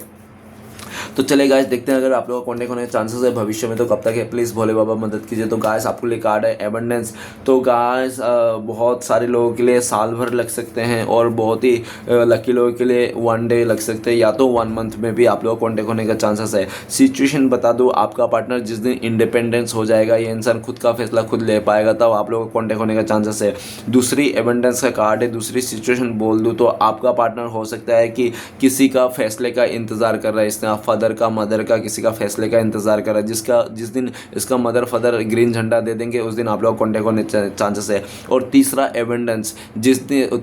[SPEAKER 1] तो चले गाइस देखते हैं, अगर आप लोगों को कॉन्टेक्ट होने के चांसेस है भविष्य में तो कब तक है, प्लीज़ भोले बाबा मदद कीजिए। तो गाइस आपको लिए कार्ड है एबंडेंस, तो गाइस बहुत सारे लोगों के लिए साल भर लग सकते हैं, और बहुत ही लकी लोगों के लिए 1 डे लग सकते हैं, या तो 1 मंथ में भी आप लोगों को कॉन्टेक्ट होने का चांसेस है। सिचुएशन बता दूँ, आपका पार्टनर जिस दिन इंडिपेंडेंस हो जाएगा, ये इंसान खुद का फैसला खुद ले पाएगा, तब आप लोगों को कॉन्टेक्ट होने का चांसेस है। दूसरी एबंडेंस का कार्ड है, दूसरी सिचुएशन बोल दूँ तो आपका पार्टनर हो सकता है कि किसी का फैसले का इंतज़ार कर रहा है, इसने फादर का मदर का किसी का फैसले का इंतजार कर रहा है, जिस दिन इसका मदर फादर ग्रीन झंडा दे देंगे उस दिन आप लोग कॉन्टेक्ट होने चांसेस है। और तीसरा एबंडेंस,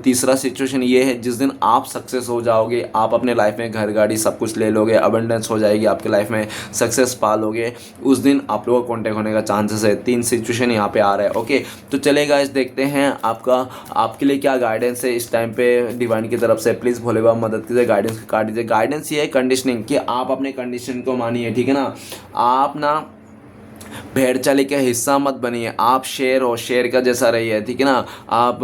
[SPEAKER 1] तीसरा सिचुएशन ये है जिस दिन आप सक्सेस हो जाओगे, आप अपने लाइफ में घर गाड़ी सब कुछ ले लोगे, अबंडेंस हो जाएगी आपके लाइफ में, सक्सेस पालोगे, उस दिन आप लोगों को कॉन्टेक्ट होने का चांसेस है। 3 सिचुएशन यहाँ पे आ रहा है। ओके, तो चलेगा इस देखते हैं आपके लिए क्या गाइडेंस है इस टाइम पे डिवाइन की तरफ से। प्लीज़ भोले बाबा मदद कीजिए, गाइडेंस कार्ड दीजिए। गाइडेंस ये है कंडीशनिंग, कि आप अपने कंडीशन को मानिए, ठीक है ना। आप ना भेड़ चाले का हिस्सा मत बनिए, आप शेर हो, शेर का जैसा रहिए, ठीक है ना। आप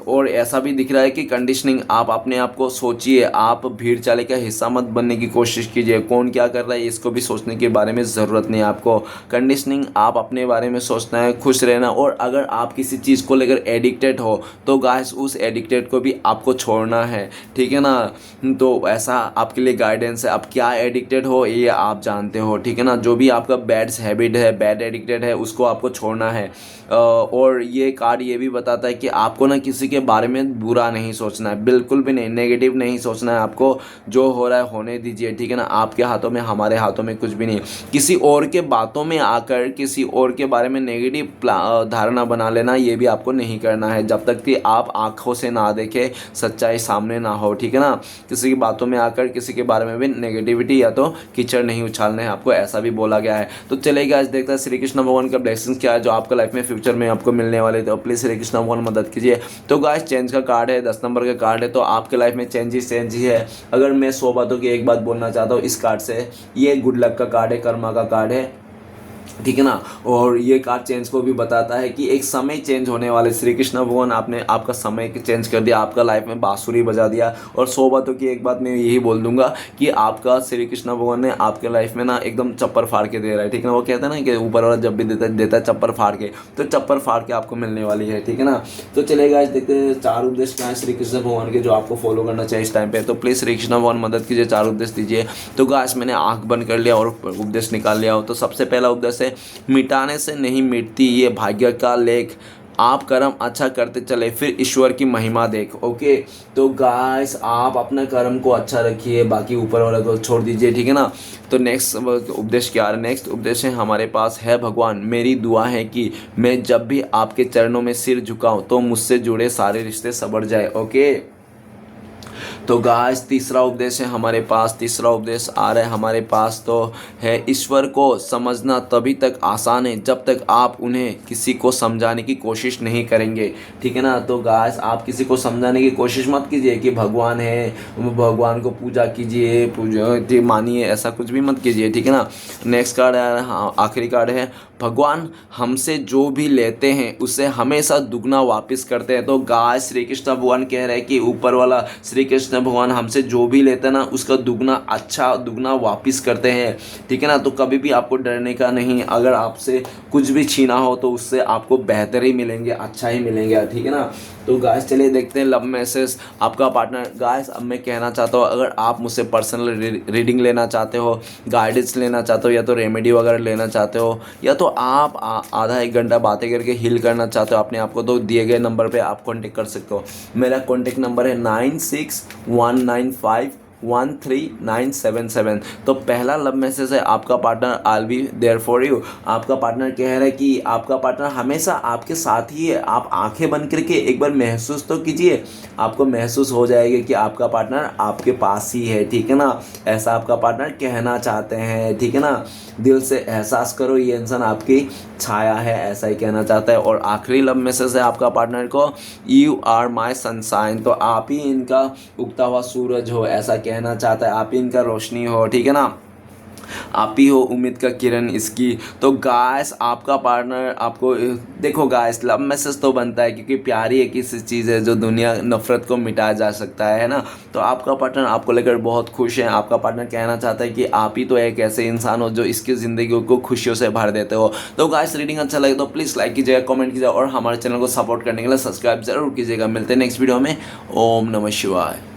[SPEAKER 1] और ऐसा भी दिख रहा है कि कंडीशनिंग, आप अपने आप को सोचिए, आप भीड़ चाले का हिस्सा मत बनने की कोशिश कीजिए। कौन क्या कर रहा है इसको भी सोचने के बारे में ज़रूरत नहीं है आपको। कंडीशनिंग, आप अपने बारे में सोचना है, खुश रहना। और अगर आप किसी चीज़ को लेकर एडिक्टेड हो तो गाइस उस एडिक्टेड को भी आपको छोड़ना है, ठीक है ना। तो ऐसा आपके लिए गाइडेंस है, आप क्या एडिक्टेड हो ये आप जानते हो, ठीक है ना। जो भी आपका बैड्स हैबिट है, बैड एडिक्टेड है, उसको आपको छोड़ना है। और ये कार्ड ये भी बताता है कि आपको ना किसी के बारे में बुरा नहीं सोचना है, बिल्कुल भी नहीं, नेगेटिव नहीं सोचना है आपको। जो हो रहा है होने दीजिए, ठीक है ना। आपके हाथों में, हमारे हाथों में कुछ भी नहीं। किसी और के बातों में आकर किसी और के बारे में नेगेटिव धारणा बना लेना, ये भी आपको नहीं करना है जब तक कि आप आंखों से ना देखें, सच्चाई सामने ना हो, ठीक है ना। किसी की बातों में आकर किसी के बारे में भी नेगेटिविटी या तो कीचड़ नहीं उछालने हैं आपको, ऐसा भी बोला गया है। तो चलिए आज देखते हैं श्री कृष्ण भगवान का ब्लेसिंग्स क्या है जो आपका लाइफ में फ्यूचर में आपको मिलने वाले। तो प्लीज़ श्री कृष्ण भगवान मदद कीजिए। तो गाइस चेंज का कार्ड है, 10 नंबर का कार्ड है, तो आपके लाइफ में चेंज ही है। अगर मैं 100 बातों की एक बात बोलना चाहता हूँ इस कार्ड से, ये गुड लक का कार्ड है, कर्मा का कार्ड है, ठीक है ना। और ये कार्ड चेंज को भी बताता है कि एक समय चेंज होने वाले। श्री कृष्ण भगवान आपने आपका समय चेंज कर दिया, आपका लाइफ में बांसुरी बजा दिया। और 100 बातों की एक बात मैं यही बोल दूंगा कि आपका श्री कृष्ण भगवान ने आपके लाइफ में ना एकदम चप्पर फाड़ के दे रहा है, ठीक है ना। वो कहते हैं ना कि ऊपर वाला जब भी देता है चप्पर फाड़ के, तो चप्पर फाड़ के आपको मिलने वाली है, ठीक है ना। तो चलेगा आज देखते हैं 4 उपदेश क्या है श्री कृष्ण भगवान के जो आपको फॉलो करना चाहिए इस टाइम पे। तो प्लीज़ श्री कृष्ण भगवान मदद कीजिए, 4 उपदेश दीजिए। तो गाइस मैंने आंख बंद कर लिया और उपदेश निकाल लिया हो। तो सबसे पहला उपदेश है, मिटाने से नहीं मिटती ये भाग्य का लेख, आप कर्म अच्छा करते चले फिर ईश्वर की महिमा देख। ओके, तो गाइस आप अपना कर्म को अच्छा रखिए, बाकी ऊपर वाले को छोड़ दीजिए, ठीक है ना। तो नेक्स्ट उपदेश क्या है? नेक्स्ट उपदेश है हमारे पास है, भगवान मेरी दुआ है कि मैं जब भी आपके चरणों में सिर झुकाऊं तो मुझसे जुड़े सारे रिश्ते संवर जाए। ओके, तो गाइस तीसरा उपदेश है हमारे पास, तीसरा उपदेश आ रहा है हमारे पास, तो है ईश्वर को समझना तभी तक आसान है जब तक आप उन्हें किसी को समझाने की कोशिश नहीं करेंगे, ठीक है ना। तो गाइस आप किसी को समझाने की कोशिश मत कीजिए कि भगवान है, भगवान को पूजा कीजिए, पूजा मानिए, ऐसा कुछ भी मत कीजिए, ठीक है ना। नेक्स्ट कार्ड है, हाँ आखिरी कार्ड है, भगवान हमसे जो भी लेते हैं उसे हमेशा दुगना वापस करते हैं। तो गाइस श्री कृष्ण भगवान कह रहे हैं कि ऊपर वाला श्री कृष्ण भगवान हमसे जो भी लेते हैं ना उसका दुगना अच्छा दुगना वापस करते हैं, ठीक है ना। तो कभी भी आपको डरने का नहीं, अगर आपसे कुछ भी छीना हो तो उससे आपको बेहतर ही मिलेंगे, अच्छा ही मिलेंगे, ठीक है ना। तो गाइस चलिए देखते हैं लव मैसेज आपका पार्टनर। गाइस अब मैं कहना चाहता हूँ, अगर आप मुझसे पर्सनल रीडिंग लेना चाहते हो, गाइडेंस लेना चाहते हो, या तो रेमेडी वगैरह लेना चाहते हो, या तो आप आधा 1 घंटा बातें करके हील करना चाहते हो अपने आप को, तो दिए गए नंबर पे आप कॉन्टेक्ट कर सकते हो। मेरा कॉन्टेक्ट नंबर है 9619513977। तो पहला लव मैसेज है, आपका partner I will be there for you. आपका पार्टनर कह रहा है कि आपका पार्टनर हमेशा आपके साथ ही है। आप आंखें बंद करके एक बार महसूस तो कीजिए, आपको महसूस हो जाएगा कि आपका पार्टनर आपके पास ही है, ठीक है ना। ऐसा आपका पार्टनर कहना चाहते हैं, ठीक है ना। दिल से एहसास करो ये इंसान आपकी छाया है, ऐसा ही कहना चाहता है। और आखिरी लव मैसेज है आपका पार्टनर को, यू आर माई सनशाइन। तो आप ही इनका उगता हुआ सूरज हो, ऐसा कहना चाहता है, आप ही इनका रोशनी हो, ठीक है ना। आप ही हो उम्मीद का किरण इसकी। तो गाइस आपका पार्टनर आपको, देखो गाइस लव मैसेज तो बनता है क्योंकि प्यार ही एक ऐसी चीज़ है जो दुनिया नफरत को मिटाया जा सकता है ना। तो आपका पार्टनर आपको लेकर बहुत खुश है। आपका पार्टनर कहना चाहता है कि आप ही तो एक ऐसे इंसान हो जो इसकी ज़िंदगी को खुशियों से भर देते हो। तो गाइस रीडिंग अच्छा लगे तो प्लीज़ लाइक कीजिएगा, कमेंट कीजिएगा और हमारे चैनल को सपोर्ट करने के लिए सब्सक्राइब जरूर कीजिएगा। मिलते हैं नेक्स्ट वीडियो में। ओम नमः शिवाय।